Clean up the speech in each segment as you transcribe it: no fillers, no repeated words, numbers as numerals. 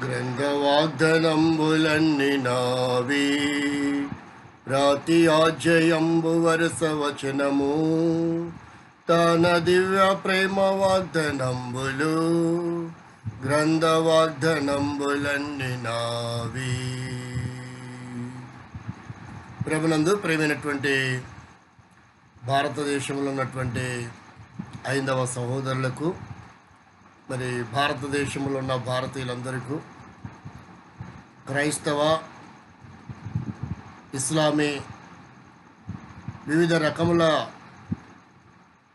గ్రంథవాగ్దనంబులన్ని నావి రాతి ఆజయంబు వరుస వచనము తన దివ్య ప్రేమ వాగ్దనంబులు గ్రంథవాగ్దనంబులన్ని నావి. ప్రభునందు ప్రేమైనటువంటి భారతదేశంలో ఉన్నటువంటి ఐదవ సహోదరులకు, మరి భారతదేశంలో ఉన్న భారతీయులందరికీ, క్రైస్తవ ఇస్లామీ వివిధ రకముల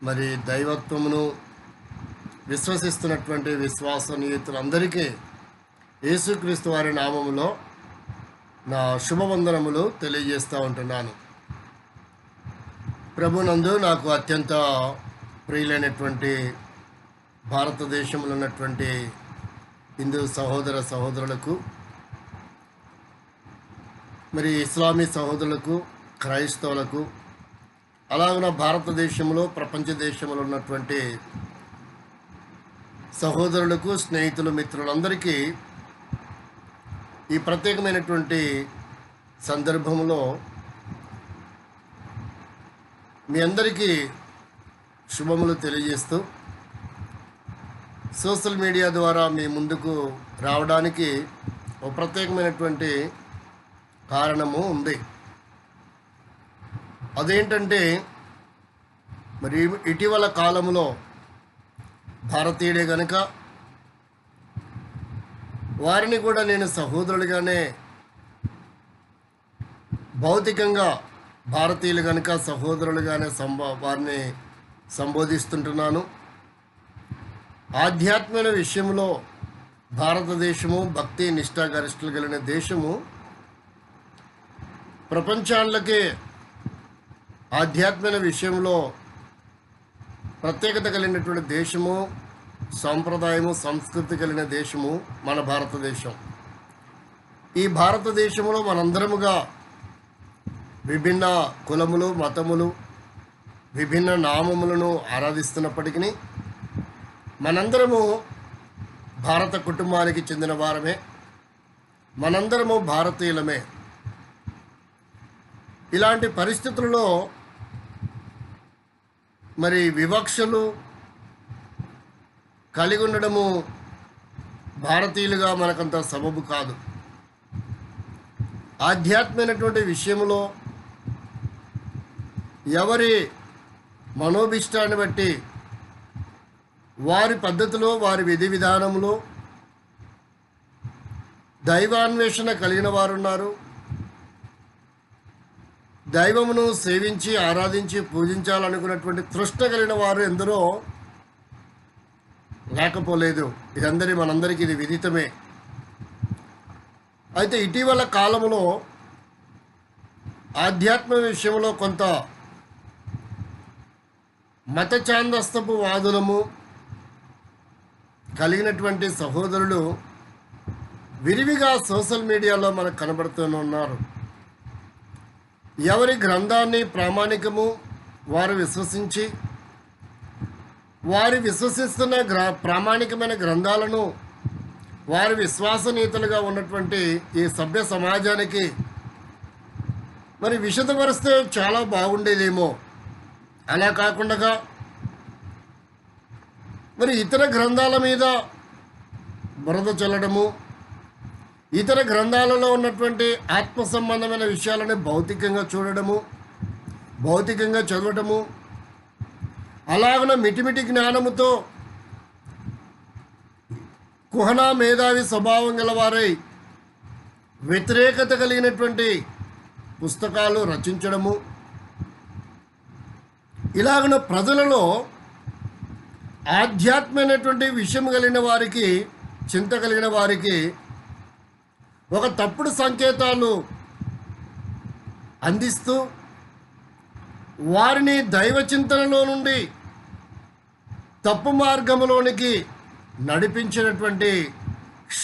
మరి దైవత్వమును విశ్వసిస్తున్నటువంటి విశ్వాసనీయుతులందరికీ యేసుక్రీస్తు వారి నామములో నా శుభవందనములు తెలియజేస్తూ ఉంటున్నాను. ప్రభునందు నాకు అత్యంత ప్రియులైనటువంటి భారతదేశంలో ఉన్నటువంటి హిందూ సహోదర సహోదరులకు, మరి ఇస్లామీ సహోదరులకు, క్రైస్తవులకు, అలాగే భారతదేశంలో ప్రపంచ దేశంలో ఉన్నటువంటి సహోదరులకు, స్నేహితులు, మిత్రులందరికీ ఈ ప్రత్యేకమైనటువంటి సందర్భంలో మీ అందరికీ శుభములు తెలియజేస్తూ సోషల్ మీడియా ద్వారా మీ ముందుకు రావడానికి ఒక ప్రత్యేకమైనటువంటి కారణము ఉంది. అదేంటంటే, మరి ఇటీవల కాలంలో భారతీయుడే గనుక వారిని కూడా నేను సహోదరులుగానే, భౌతికంగా భారతీయులు కనుక సహోదరులుగానే వారిని సంబోధిస్తుంటున్నాను. ఆధ్యాత్మిక విషయంలో భారతదేశము భక్తి నిష్ఠాగరిష్ఠులు కలిగిన దేశము, ప్రపంచాలకే ఆధ్యాత్మిక విషయంలో ప్రత్యేకత కలిగినటువంటి దేశము, సాంప్రదాయము, సంస్కృతి కలిగిన దేశము మన భారతదేశం. ఈ భారతదేశంలో మనందరముగా విభిన్న కులములు, మతములు, విభిన్న నామములను ఆరాధిస్తున్నప్పటికీ మనందరము భారత కుటుంబానికి చెందిన వారమే, మనందరము భారతీయులమే. ఇలాంటి పరిస్థితుల్లో మరి వివక్షలు కలిగి ఉండడము భారతీయులుగా మనకంత సబబు కాదు. ఆధ్యాత్మికమైనటువంటి విషయంలో ఎవరి మనోభిష్టాన్ని బట్టి వారి పద్ధతిలో, వారి విధి విధానంలో దైవాన్వేషణ కలిగిన వారు ఉన్నారు. దైవమును సేవించి, ఆరాధించి, పూజించాలనుకున్నటువంటి తృష్ణ కలిగిన వారు ఎందరో లేకపోలేదు. మనందరికీ ఇది విదితమే. అయితే ఇటీవల కాలంలో ఆధ్యాత్మిక విషయంలో కొంత మత ఛాందస్తపు వాదులము కలిగినటువంటి సహోదరులు విరివిగా సోషల్ మీడియాలో మనకు కనబడుతూనే. ఎవరి గ్రంథాన్ని ప్రామాణికము వారు విశ్వసించి, వారు విశ్వసిస్తున్న ప్రామాణికమైన గ్రంథాలను వారి విశ్వాసనీయతలుగా ఉన్నటువంటి ఈ సభ్య సమాజానికి మరి విశదపరిస్తే చాలా బాగుండేదేమో. అలా కాకుండా మరి ఇతర గ్రంథాల మీద బురద చల్లడము, ఇతర గ్రంథాలలో ఉన్నటువంటి ఆత్మ సంబంధమైన విషయాలని భౌతికంగా చూడడము, భౌతికంగా చదవటము, అలాగన మిటిమిటి జ్ఞానముతో కుహనా మేధావి స్వభావం గలవారై వ్యతిరేకత కలిగినటువంటి పుస్తకాలు రచించడము, ఇలాగన ప్రజలలో ఆధ్యాత్మికమైనటువంటి విషయం కలిగిన వారికి, చింత కలిగిన వారికి ఒక తప్పుడు సంకేతాలు అందిస్తూ వారిని దైవ చింతనలో నుండి తప్పు మార్గంలోనికి నడిపించినటువంటి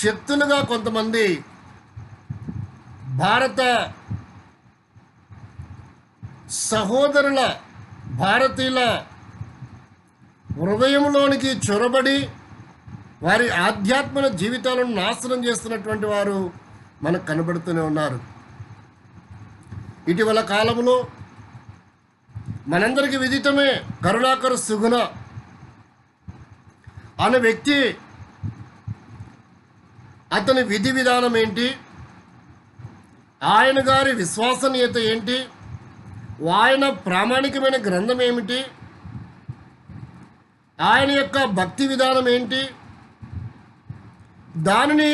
శక్తులుగా కొంతమంది భారత సహోదరుల, భారతీయుల హృదయంలోనికి చొరబడి వారి ఆధ్యాత్మిక జీవితాలను నాశనం చేస్తున్నటువంటి వారు మనకు కనబడుతూనే ఉన్నారు. ఇటీవల కాలంలో మనందరికీ విదితమే కరుణాకర్ సుగుణ అనే వ్యక్తి, అతని విధి విధానం ఏంటి, ఆయన గారి విశ్వసనీయత ఏంటి, ఆయన ప్రామాణికమైన గ్రంథం ఏమిటి, ఆయన యొక్క భక్తి విధానం ఏంటి, దానిని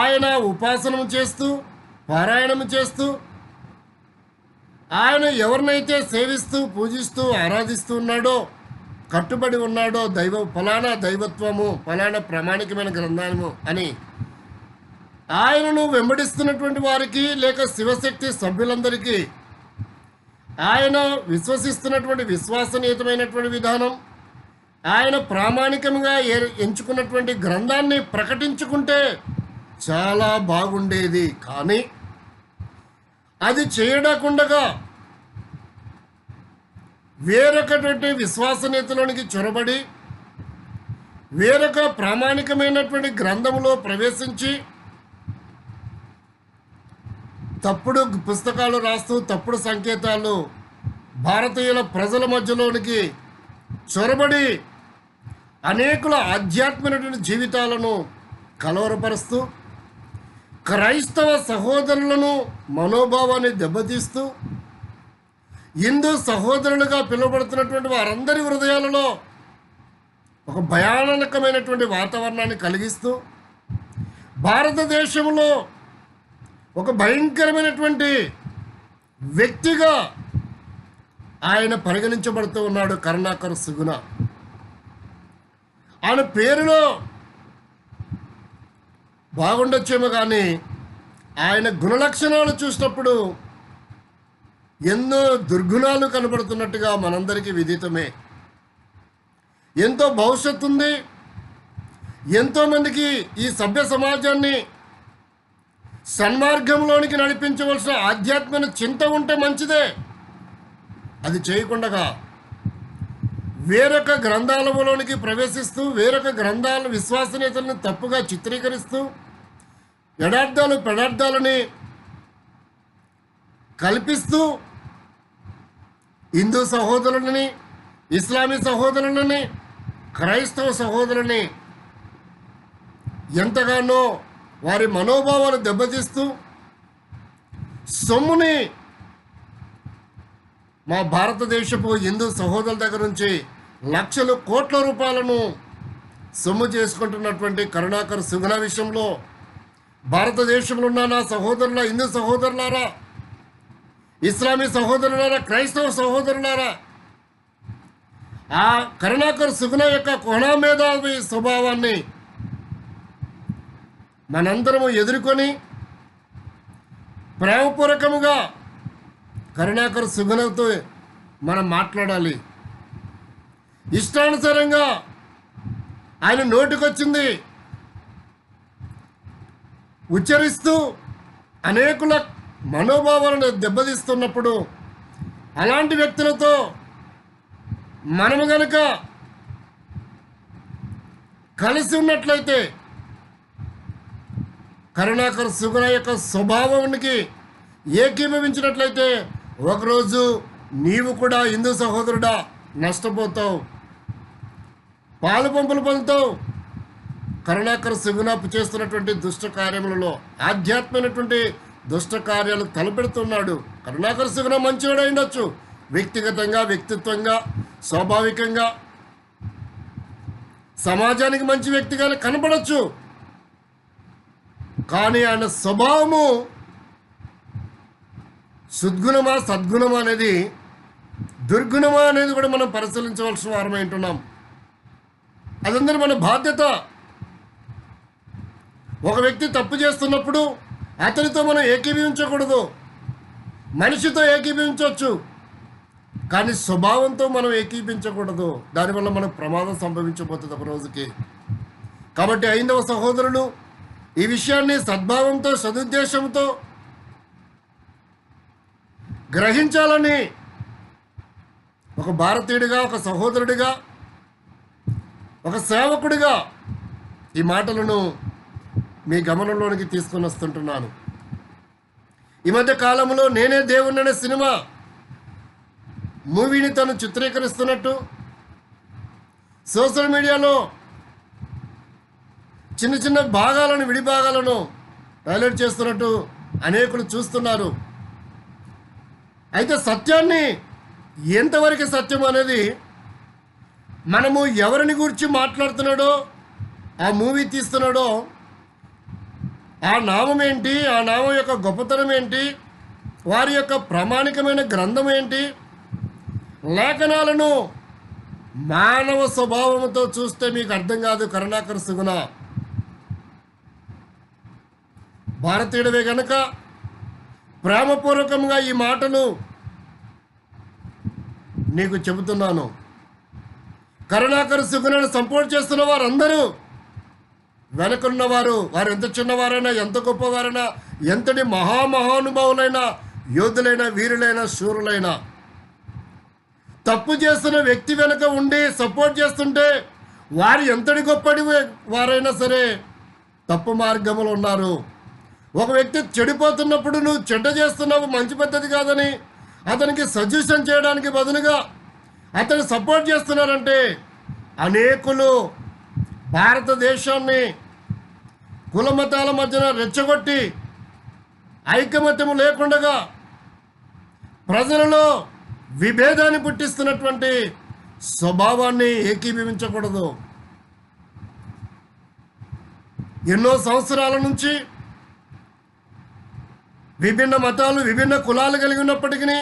ఆయన ఉపాసనం చేస్తూ పారాయణం చేస్తూ ఆయన ఎవరినైతే సేవిస్తూ పూజిస్తూ ఆరాధిస్తూ ఉన్నాడో, కట్టుబడి ఉన్నాడో, ఫలానా దైవత్వము, ఫలానా ప్రామాణికమైన గ్రంథాము అని ఆయనను వెంబడిస్తున్నటువంటి వారికి లేక శివశక్తి సభ్యులందరికీ ఆయన విశ్వసిస్తున్నటువంటి విశ్వసనీయతమైనటువంటి విధానం, ఆయన ప్రామాణికంగా ఎంచుకున్నటువంటి గ్రంథాన్ని ప్రకటించుకుంటే చాలా బాగుండేది. కానీ అది చేయకుండా వేరొకటువంటి విశ్వసనీయతలోనికి చొరబడి వేరొక ప్రామాణికమైనటువంటి గ్రంథంలో ప్రవేశించి తప్పుడు పుస్తకాలు రాస్తూ తప్పుడు సంకేతాలు భారతీయుల ప్రజల మధ్యలోనికి చొరబడి అనేకుల ఆధ్యాత్మికమైన జీవితాలను కలవరపరుస్తూ క్రైస్తవ సహోదరులను మనోభావాన్ని దెబ్బతీస్తూ హిందూ సహోదరులుగా పిలువబడుతున్నటువంటి వారందరి హృదయాలలో ఒక భయానకమైనటువంటి వాతావరణాన్ని కలిగిస్తూ భారతదేశంలో ఒక భయంకరమైనటువంటి వ్యక్తిగా ఆయన పరిగణించబడుతూ ఉన్నాడు కరుణాకర్ సుగుణ. ఆయన పేరులో బాగుండొచ్చేమో కానీ ఆయన గుణలక్షణాలు చూసినప్పుడు ఎన్నో దుర్గుణాలు కనబడుతున్నట్టుగా మనందరికీ విదితమే. ఎంతో భవిష్యత్తు ఉంది, ఎంతోమందికి ఈ సభ్య సమాజాన్ని సన్మార్గంలోనికి నడిపించవలసిన ఆధ్యాత్మిక చింత ఉంటే మంచిదే. అది చేయకుండా వేరొక గ్రంథాలలోనికి ప్రవేశిస్తూ వేరొక గ్రంథాల విశ్వసనీయతలను తప్పుగా చిత్రీకరిస్తూ పెడార్థాలని కల్పిస్తూ హిందూ సహోదరులని, ఇస్లామీ సహోదరులని, క్రైస్తవ సహోదరులని ఎంతగానో వారి మనోభావాలు దెబ్బతీస్తూ సొమ్ముని మా భారతదేశపు హిందూ సహోదరుల దగ్గర నుంచి లక్షలు కోట్ల రూపాయలను సొమ్ము చేసుకుంటున్నటువంటి కరుణాకర్ సుగుణ విషయంలో భారతదేశంలో ఉన్న నా సహోదరుల, హిందూ సహోదరులారా, ఇస్లామీ సహోదరులారా, క్రైస్తవ సహోదరులారా, ఆ కరుణాకర్ సుగుణ యొక్క కోణమేధావి స్వభావాన్ని మనందరము ఎదుర్కొని ప్రేమపూర్వకముగా కరుణాకర్ సుగుణతో మనం మాట్లాడాలి. ఇష్టానుసారంగా ఆయన నోటికొచ్చింది ఉచ్చరిస్తూ అనేకుల మనోభావాలను దెబ్బతీస్తున్నప్పుడు అలాంటి వ్యక్తులతో మనము గనుక కలిసి ఉన్నట్లయితే కరుణాకర్ సుగుణ యొక్క స్వభావానికి ఏకీభవించినట్లయితే ఒకరోజు నీవు కూడా హిందూ సహోదరుడా నష్టపోతావు, పాలు పంపులు పొందుతావు. కరుణాకర్ సుగుణ చేస్తున్నటువంటి దుష్ట కార్యములలో ఆధ్యాత్మికమైనటువంటి దుష్ట కార్యాలు తలపెడుతున్నాడు. కరుణాకర్ సుగుణ మంచివాడు ఉండొచ్చు, వ్యక్తిగతంగా, వ్యక్తిత్వంగా, స్వాభావికంగా సమాజానికి మంచి వ్యక్తిగా కనపడవచ్చు. కానీ ఆయన స్వభావము సద్గుణమా సద్గుణమా అనేది దుర్గుణమా అనేది కూడా మనం పరిశీలించవలసిన వారమై ఉంటున్నాం. అదందరూ మన బాధ్యత. ఒక వ్యక్తి తప్పు చేస్తున్నప్పుడు అతనితో మనం ఏకీభవించకూడదు. మనిషితో ఏకీభవించవచ్చు కానీ స్వభావంతో మనం ఏకీభవించకూడదు. దానివల్ల మనకు ప్రమాదం సంభవించబోతుంది ఒక రోజుకి. కాబట్టి హైందవ సహోదరులు ఈ విషయాన్ని సద్భావంతో, సదుద్దేశంతో గ్రహించాలని ఒక భారతీయుడిగా, ఒక సహోదరుడిగా, ఒక సేవకుడిగా ఈ మాటలను మీ గమనంలోనికి తీసుకొని వస్తుంటున్నాను. ఈ మధ్య కాలంలో నేనే దేవుణ్ణి అనే సినిమా మూవీని తను చిత్రీకరిస్తున్నట్టు సోషల్ మీడియాలో చిన్న చిన్న భాగాలను విడి భాగాలను హైలైట్ చేస్తున్నట్టు అనేకులు చూస్తున్నారు. అయితే సత్యాన్ని ఎంతవరకు సత్యం అనేది మనము ఎవరిని గురించి మాట్లాడుతున్నాడో, ఆ మూవీ తీస్తున్నాడో ఆ నామం ఏంటి, ఆ నామం యొక్క గొప్పతనం ఏంటి, వారి యొక్క ప్రామాణికమైన గ్రంథం ఏంటి, లేఖనాలను మానవ స్వభావంతో చూస్తే మీకు అర్థం కాదు. కరుణాకర్ సుగుణ భారతీయుడివే గనక ప్రేమపూర్వకంగా ఈ మాటలు నీకు చెబుతున్నాను. కరుణాకర్ సుగుణను సపోర్ట్ చేస్తున్న వారందరూ వెనకున్నవారు, వారు ఎంత చిన్నవారైనా, ఎంత గొప్పవారైనా, ఎంతటి మహామహానుభావులైనా, యోధులైన, వీరులైన, శూరులైన, తప్పు చేస్తున్న వ్యక్తి వెనుక ఉండి సపోర్ట్ చేస్తుంటే వారు ఎంతటి గొప్పటి వారైనా సరే తప్పు మార్గంలో ఉన్నారు. ఒక వ్యక్తి చెడిపోతున్నప్పుడు నువ్వు చెడ్డ చేస్తున్నావు, మంచి పద్ధతి కాదని అతనికి సజెషన్ చేయడానికి బదులుగా అతను సపోర్ట్ చేస్తున్నారంటే అనేకులు భారతదేశాన్ని కులమతాల మధ్యన రెచ్చగొట్టి ఐకమత్యము లేకుండా ప్రజలలో విభేదాన్ని పుట్టిస్తున్నటువంటి స్వభావాన్ని ఏకీభవించకూడదు. ఎన్నో సంవత్సరాల నుంచి విభిన్న మతాలు, విభిన్న కులాలు కలిగి ఉన్నప్పటికీ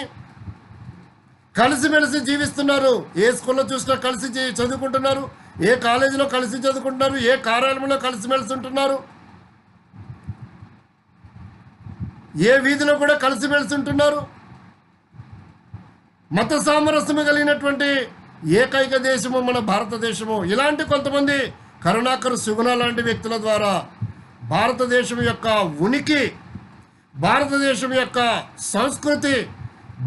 కలిసిమెలిసి జీవిస్తున్నారు. ఏ స్కూల్లో చూసినా కలిసి చదువుకుంటున్నారు, ఏ కాలేజీలో కలిసి చదువుకుంటున్నారు, ఏ కార్యాలయంలో కలిసిమెలిసి ఉంటున్నారు, ఏ వీధిలో కూడా కలిసిమెలిసి ఉంటున్నారు. మత సామరస్యము కలిగినటువంటి ఏకైక దేశము మన భారతదేశము. ఇలాంటి కొంతమంది కరుణాకర్ సుగుణ లాంటి వ్యక్తుల ద్వారా భారతదేశం యొక్క ఉనికి, భారతదేశం యొక్క సంస్కృతి,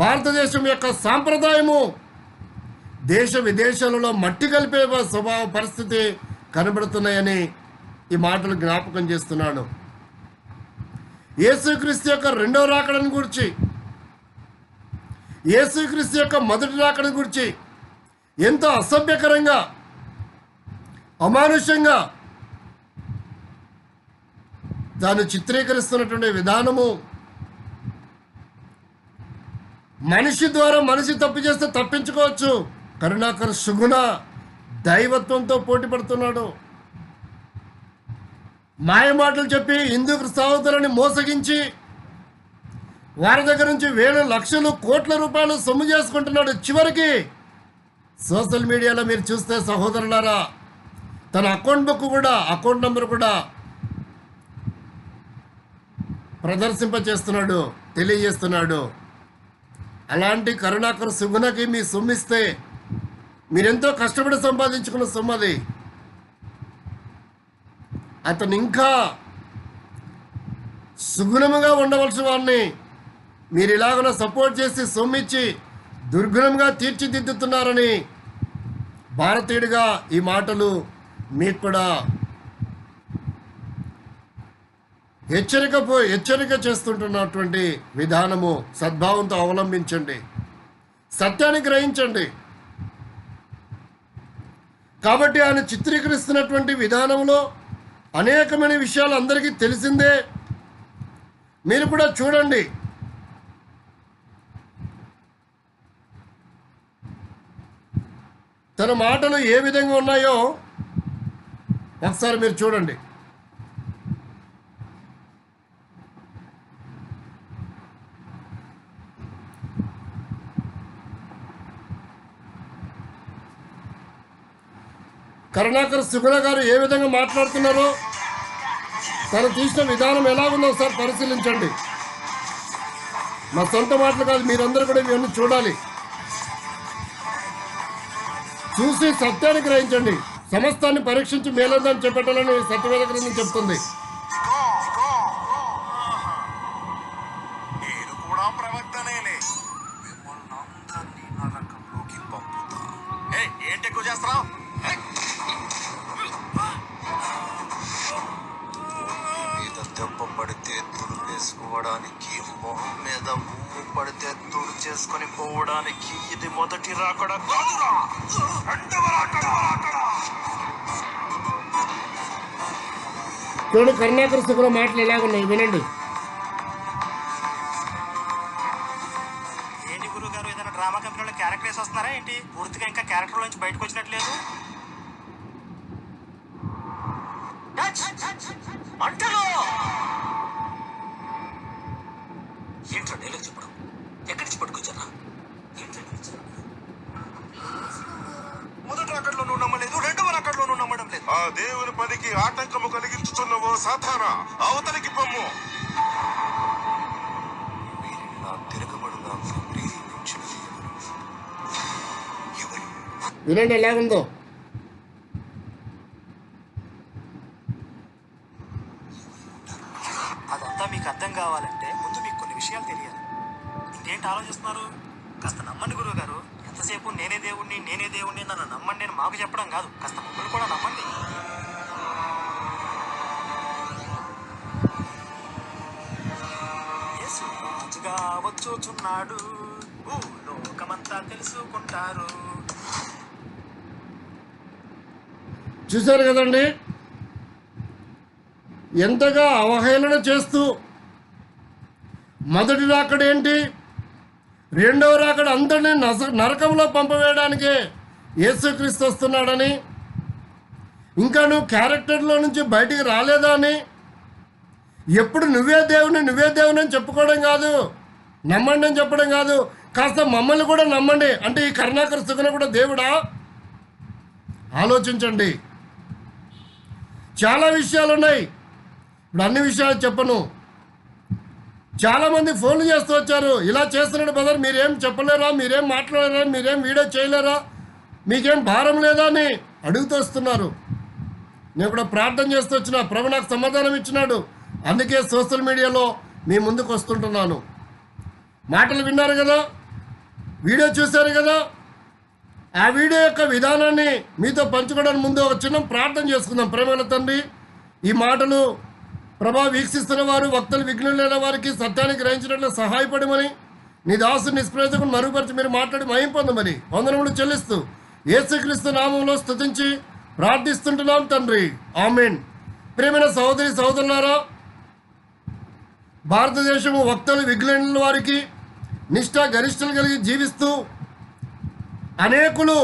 భారతదేశం యొక్క సాంప్రదాయము దేశ విదేశాలలో మట్టి కలిపే స్వభావ పరిస్థితి కనబడుతున్నాయని ఈ మాటలు జ్ఞాపకం చేస్తున్నాను. యేసుక్రీస్తు యొక్క రెండవ రాకడను గురించి, యేసుక్రీస్తు యొక్క మొదటి రాకడను గురించి ఎంతో అసభ్యకరంగా, అమానుష్యంగా దాన్ని చిత్రీకరిస్తున్నటువంటి విధానము, మనిషి ద్వారా మనిషి తప్పు చేస్తే తప్పించుకోవచ్చు. కరుణాకర్ సుగుణ దైవత్వంతో పోటీ పడుతున్నాడు. మాయమాటలు చెప్పి హిందూ సహోదరుని మోసగించి వారి దగ్గర నుంచి వేల లక్షలు కోట్ల రూపాయలు సొమ్ము చేసుకుంటున్నాడు. చివరికి సోషల్ మీడియాలో మీరు చూస్తే సహోదరులారా, తన అకౌంట్ బుక్ కూడా, అకౌంట్ నెంబర్ కూడా ప్రదర్శింపచేస్తున్నాడు, తెలియజేస్తున్నాడు. అలాంటి కరుణాకర్ సుగుణకి మీ సొమ్మిస్తే మీరెంతో కష్టపడి సంపాదించుకున్న సొమ్మది. అతను ఇంకా సుగుణముగా ఉండవలసిన వాడిని మీరు ఇలాగన సపోర్ట్ చేసి సొమ్మిచ్చి దుర్గుణంగా తీర్చిదిద్దుతున్నారని భారతీయుడిగా ఈ మాటలు మీకు కూడా హెచ్చరిక చేస్తుంటున్నటువంటి విధానము సద్భావంతో అవలంబించండి, సత్యాన్ని గ్రహించండి. కాబట్టి ఆయన చిత్రీకరిస్తున్నటువంటి విధానంలో అనేకమైన విషయాలు అందరికీ తెలిసిందే. మీరు కూడా చూడండి. తన మాటలు ఏ విధంగా ఉన్నాయో ఒకసారి మీరు చూడండి. కరుణాకర్ సుగుణ గారు ఏ విధంగా మాట్లాడుతున్నారో, తను తీసిన విధానం ఎలా ఉందో ఒకసారి పరిశీలించండి. మా సొంత మాటలు కాదు, మీరందరూ కూడా ఇవన్నీ చూడాలి. చూసి సత్యాన్ని గ్రహించండి. సమస్తాన్ని పరీక్షించి మేలందని చెప్పటాలని సత్యవేద గ్రంథం చెప్తుంది. దెబ్బ పడితే తుడిపేసుకోవడానికి, మొహం మీద ఉమ్ము పడితే తుడిచేసుకొని పోవడానికి ఇది మొదటి రాకడ కాదురా, రెండవ రాకడ. చూడు కరుణాకర్ సుగుణ మాటలు ఎలాగున్నాయి వినండి. ఏంటి గురువు గారు, ఏదైనా డ్రామా కంపెనీలో క్యారెక్టర్ వేసి వస్తున్నారా ఏంటి? పూర్తిగా ఇంకా క్యారెక్టర్ నుంచి బయటకు వచ్చినట్లేదు. అంటలో ఏంట్రా డైలాగ్ చెప్పడం? ఎక్కడి నుంచి పట్టుకొచ్చారా? మొదటి రాకడలో నువ్వు నమ్మలేదు, రెండవ రాకడలో నువ్వు నమ్మడం లేదు. ఆ దేవుని పనికి ఆటంకము కలిగించుతున్నవో సాతానా, అవతలికి పొమ్ము. వీరిని నా తిరగబడుగా ప్రేరేపించినది ఎవరు? వినండి ఎలాగుందో. అదంతా మీకు అర్థం కావాలంటే ముందు మీకు కొన్ని విషయాలు తెలియాలి. ఇంకేంటి ఆలోచిస్తున్నారు? కాస్త నమ్మండి గురువు గారు. ఎంతసేపు నేనే దేవుణ్ణి నన్ను నమ్మండి అని మాకు చెప్పడం కాదు, కాస్త మమ్మల్ని కూడా నమ్మండి. యేసు రాజుగా వచ్చుచున్నాడు, లోకమంతా తెలుసుకుంటారు. చూశారు కదండి, ఎంతగా అవహేళన చేస్తూ మొదటి రాకడ ఏంటి, రెండవ రాకడ అందరినీ నరకంలో పంపవేయడానికే యేసుక్రీస్తు వస్తున్నాడని, ఇంకా నువ్వు క్యారెక్టర్లో నుంచి బయటికి రాలేదా అని, ఎప్పుడు నువ్వే దేవుని అని చెప్పుకోవడం కాదు, నమ్మండి అని చెప్పడం కాదు, కాస్త మమ్మల్ని కూడా నమ్మండి అంటే ఈ కరుణాకర్ సుగుణ కూడా దేవుడా? ఆలోచించండి. చాలా విషయాలు ఉన్నాయి, ఇప్పుడు అన్ని విషయాలు చెప్పను. చాలామంది ఫోన్లు చేస్తూ వచ్చారు, ఇలా చేస్తున్నాడు బ్రదర్, మీరేం చెప్పలేరా, మీరేం మాట్లాడలేరా, మీరేం వీడియో చేయలేరా, మీకేం భారం లేదా అని అడుగుతూ వస్తున్నారు. నేను కూడా ప్రార్థన చేస్తూ వచ్చిన ప్రభు నాకు సమాధానం ఇచ్చినాడు, అందుకే సోషల్ మీడియాలో మీ ముందుకు వస్తుంటున్నాను. మాటలు విన్నారు కదా, వీడియో చూశారు కదా, ఆ వీడియో యొక్క విధానాన్ని మీతో పంచుకోవడానికి ముందు ఒక చిన్న ప్రార్థన చేసుకుందాం. ప్రేమల తండ్రి, ఈ మాటలు ప్రభా వీక్షిస్తున్న వారు, వక్తలు, విఘ్నులైన వారికి సత్యాన్ని గ్రహించినట్లు సహాయపడమని, నీ దాసు నిష్ప్రయోజకుని మరుగుపరిచి మీరు మాట్లాడి మహిమ పొందమని వందనములు చెల్లిస్తూ యేసుక్రీస్తు నామంలో స్తుతించి ప్రార్థిస్తుంటున్నాం తండ్రి, ఆమేన్. ప్రియమైన సహోదరి సహోదరులారా, భారతదేశము వక్తలు, విఘ్నులైన వారికి నిష్ఠ గరిష్టలు కలిగి జీవిస్తూ అనేకులు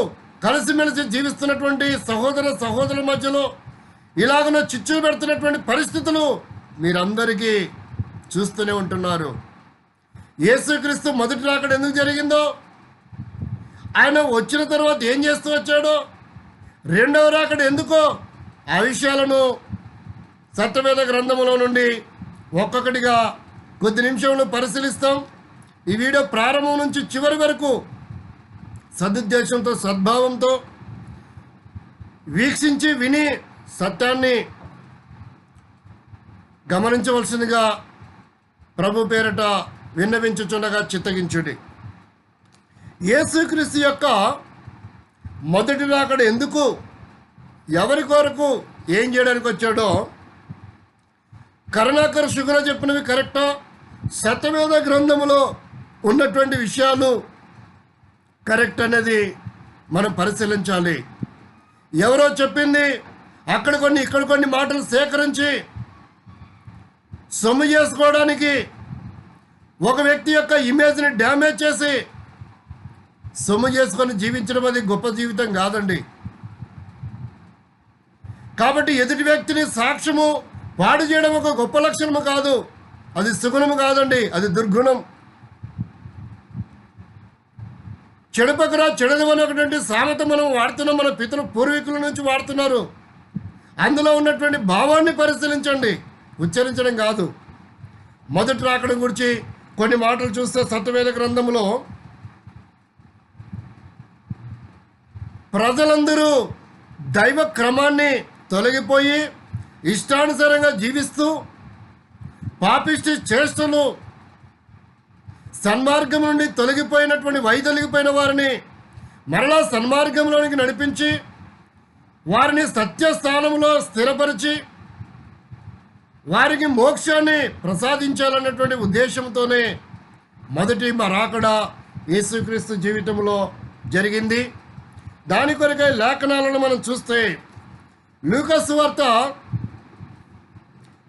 కలిసిమెలిసి జీవిస్తున్నటువంటి సహోదరుల మధ్యలో ఇలాగనో చిచ్చులు పెడుతున్నటువంటి పరిస్థితులు మీరందరికీ చూస్తూనే ఉంటున్నారు. యేసుక్రీస్తు మొదటి రాకడ ఎందుకు జరిగిందో, ఆయన వచ్చిన తర్వాత ఏం చేస్తూ వచ్చాడో, రెండవ రాకడ ఎందుకో, ఆ విషయాలను సత్యవేద గ్రంథములో నుండి ఒక్కొక్కటిగా కొద్ది నిమిషంలో పరిశీలిస్తాం. ఈ వీడియో ప్రారంభం నుంచి చివరి వరకు సదుద్దేశంతో, సద్భావంతో వీక్షించి విని సత్యాన్ని గమనించవలసిందిగా ప్రభు పేరట విన్నవించుచుండగా చిత్తగించుడి. యేసుక్రీస్తు యొక్క మొదటి రాకడ ఎందుకు, ఎవరి కొరకు, ఏం చేయడానికి వచ్చాడో కరుణాకర్ సుగుణ చెప్పినవి కరెక్టా, సత్యవేద గ్రంథములో ఉన్నటువంటి విషయాలు కరెక్ట్ అనేది మనం పరిశీలించాలి. ఎవరో చెప్పింది అక్కడ కొన్ని ఇక్కడ కొన్ని మాటలు సేకరించి సొమ్ము చేసుకోవడానికి ఒక వ్యక్తి యొక్క ఇమేజ్ని డ్యామేజ్ చేసి సొమ్ము చేసుకొని జీవించడం అది గొప్ప జీవితం కాదండి. కాబట్టి ఎదుటి వ్యక్తిని సాక్ష్యము పాడు చేయడం ఒక గొప్ప లక్షణము కాదు, అది సుగుణము కాదండి, అది దుర్గుణం. చెడుపకరా చెడదు అనేటువంటి సామెత మనం వాడుతున్నాం, మన పితృ పూర్వీకుల నుంచి వాడుతున్నారు. అందులో ఉన్నటువంటి భావాన్ని పరిశీలించండి, ఉచ్చరించడం కాదు. మొదటి రాకడ గురించి కొన్ని మాటలు చూస్తే సత్యవేద గ్రంథంలో ప్రజలందరూ దైవ క్రమాన్ని తొలగిపోయి ఇష్టానుసారంగా జీవిస్తూ పాపిష్టి చేష్టలు, సన్మార్గం నుండి తొలగిపోయినటువంటి వైదొలిగిపోయిన వారిని మరలా సన్మార్గంలోనికి నడిపించి, వారిని సత్యస్థానంలో స్థిరపరిచి, వారికి మోక్షాన్ని ప్రసాదించాలన్నటువంటి ఉద్దేశంతోనే మొదటి రాకడ యేసుక్రీస్తు జీవితంలో జరిగింది. దాని కొరకై లేఖనాలను మనం చూస్తే లూకా సువార్త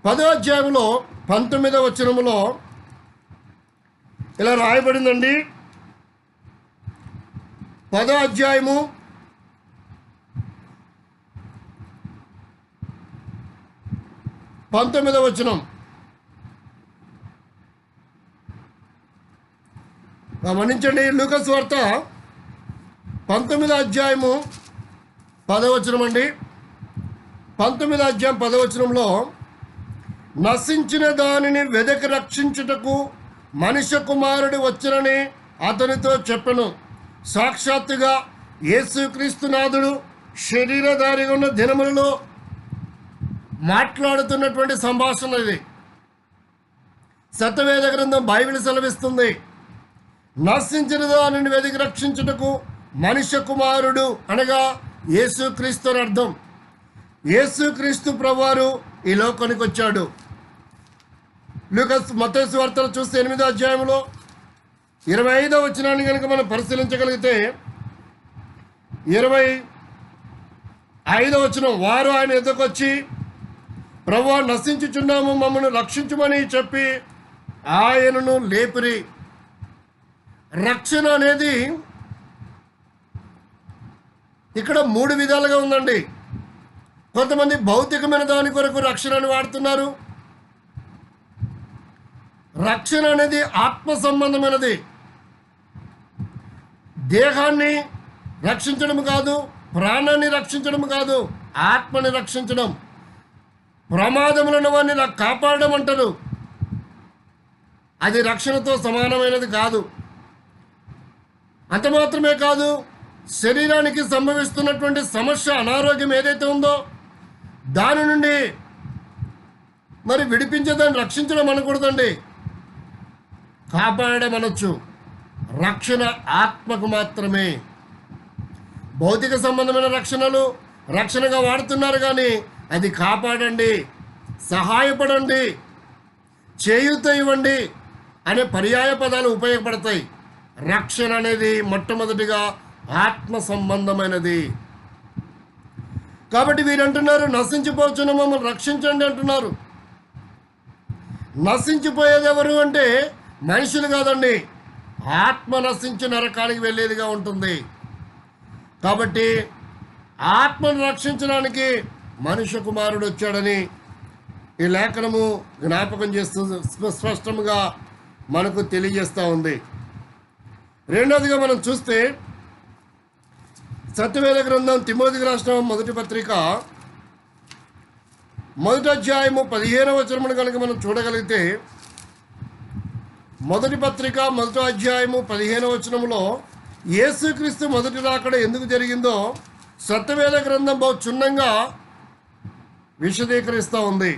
10వ అధ్యాయంలో 19వ వచనములో ఇలా రాయబడిందండి. 10వ అధ్యాయము 19వ వచనం. గమనించండి, లూకా సువార్త 19వ అధ్యాయము 10వ వచనం అండి. 19వ అధ్యాయం 10వ వచనంలో నశించిన దానిని వెదకి రక్షించుటకు మనుష్య కుమారుడు వచ్చునని అతనితో చెప్పెను. సాక్షాత్తుగా యేసుక్రీస్తునాథుడు శరీరధారిగా ఉన్న దినములలో మాట్లాడుతున్నటువంటి సంభాషణ ఇది. సత్యవేద గ్రంథం బైబిల్ సెలవిస్తుంది, నశించిన దానిని వెదికి రక్షించుటకు మనుష్య కుమారుడు అనగా యేసుక్రీస్తు అని అర్థం. యేసుక్రీస్తు ప్రభువారు ఈ లోకానికి వచ్చాడు. మత్తయి సువార్తను చూస్తే 8వ అధ్యాయంలో 25వ వచనాన్ని కనుక మనం పరిశీలించగలిగితే 25వ వచనం, వారు ఆయన ఎదుకు వచ్చి ప్రభువా నశించుచున్నాము, మమ్మల్ని రక్షించమని చెప్పి ఆయనను లేపిరి. రక్షణ అనేది ఇక్కడ 3 విధాలుగా ఉందండి. కొంతమంది భౌతికమైన దాని కొరకు రక్షణను వాడుతున్నారు. రక్షణ అనేది ఆత్మ సంబంధమైనది. దేహాన్ని రక్షించడం కాదు, ప్రాణాన్ని రక్షించడం కాదు, ఆత్మని రక్షించడం. ప్రమాదములను వారిని కాపాడడం అంటారు. అది రక్షణతో సమానమైనది కాదు. అంత మాత్రమే కాదు, శరీరానికి సంభవిస్తున్నటువంటి సమస్య, అనారోగ్యం ఏదైతే ఉందో దాని నుండి మరి విడిపించేదాన్ని రక్షించడం అనకూడదండి, కాపాడడం అనొచ్చు. రక్షణ ఆత్మకు మాత్రమే. భౌతిక సంబంధమైన రక్షణగా వాడుతున్నారు, కానీ అది కాపాడండి, సహాయపడండి, చేయూత ఇవ్వండి అనే పర్యాయ పదాలు ఉపయోగపడతాయి. రక్షణ అనేది మొట్టమొదటిగా ఆత్మ సంబంధమైనది. కాబట్టి వీరు అంటున్నారు, నశించిపోచున్న మమ్మల్ని రక్షించండి అంటున్నారు. నశించిపోయేది ఎవరు అంటే మనుషులు కాదండి, ఆత్మ నశించి నరకానికి వెళ్ళేదిగా ఉంటుంది. కాబట్టి ఆత్మను రక్షించడానికి మనుష్య కుమారుడు వచ్చాడని ఈ లేఖనము జ్ఞాపకం చేస్తూ స్పష్టంగా మనకు తెలియజేస్తూ ఉంది. రెండవదిగా మనం చూస్తే సత్యవేద గ్రంథం తిమోతికి రాసిన మొదటి పత్రిక 1వ అధ్యాయము 15వ వచనమును కనుక మనం చూడగలిగితే, మొదటి పత్రిక 1వ అధ్యాయము 15వ వచనములో యేసుక్రీస్తు మొదటి రాకడ ఎందుకు జరిగిందో సత్యవేద గ్రంథం బహు క్షుణ్ణంగా విశదీకరిస్తూ ఉంది.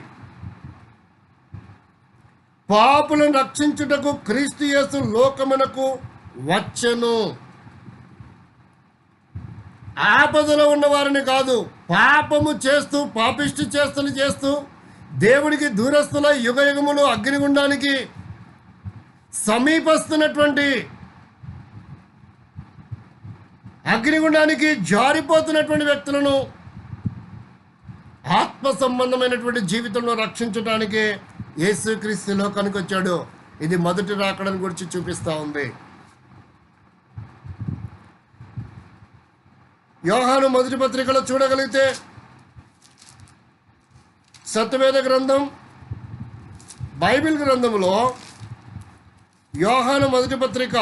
పాపులను రక్షించుటకు క్రీస్తు యేసు లోకమునకు వచ్చెను. ఆపదలో ఉన్నవారిని కాదు, పాపము చేస్తూ పాపిష్టి చేష్టలు చేస్తూ దేవుడికి దూరస్తుల యుగయుగములు అగ్నిగుండానికి సమీపస్తున్నటువంటి, అగ్నిగుండానికి జారిపోతున్నటువంటి వ్యక్తులను ఆత్మ సంబంధమైనటువంటి జీవితంలో రక్షించడానికి యేసుక్రీస్తు లోకానికి వచ్చాడు. ఇది మొదటి రాకడను గురించి చూపిస్తూ ఉంది. యోహాను మొదటి పత్రికలో చూడగలిగితే సత్యవేద గ్రంథం బైబిల్ గ్రంథంలో యోహాను మొదటి పత్రిక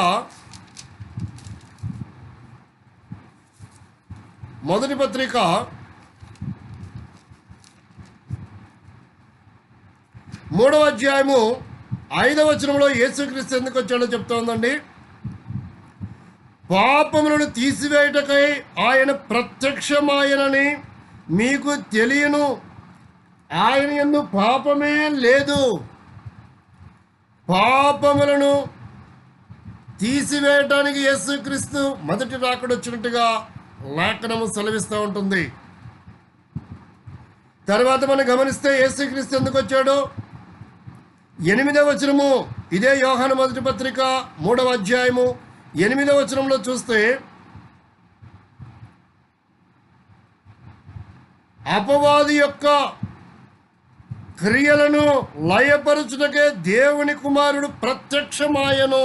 3వ అధ్యాయము 5వ వచనంలో యేసుక్రీస్తు ఎందుకు వచ్చాడో చెప్తోందండి. పాపములను తీసివేయుటకై ఆయన ప్రత్యక్షమాయనని మీకు తెలియను, ఆయన యందు పాపమే లేదు. పాపములను తీసివేయటానికి యేసుక్రీస్తు మొదటి రాకడ వచ్చినట్టుగా లేఖనము సెలవిస్తూ ఉంటుంది. తర్వాత మనం గమనిస్తే యేసుక్రీస్తు ఎందుకు వచ్చాడో 8వ వచనము, ఇదే యోహాను మొదటి పత్రిక 3వ అధ్యాయము 8వ వచనంలో చూస్తే, అపవాది యొక్క క్రియలను లయపరచుటకే దేవుని కుమారుడు ప్రత్యక్షమాయను.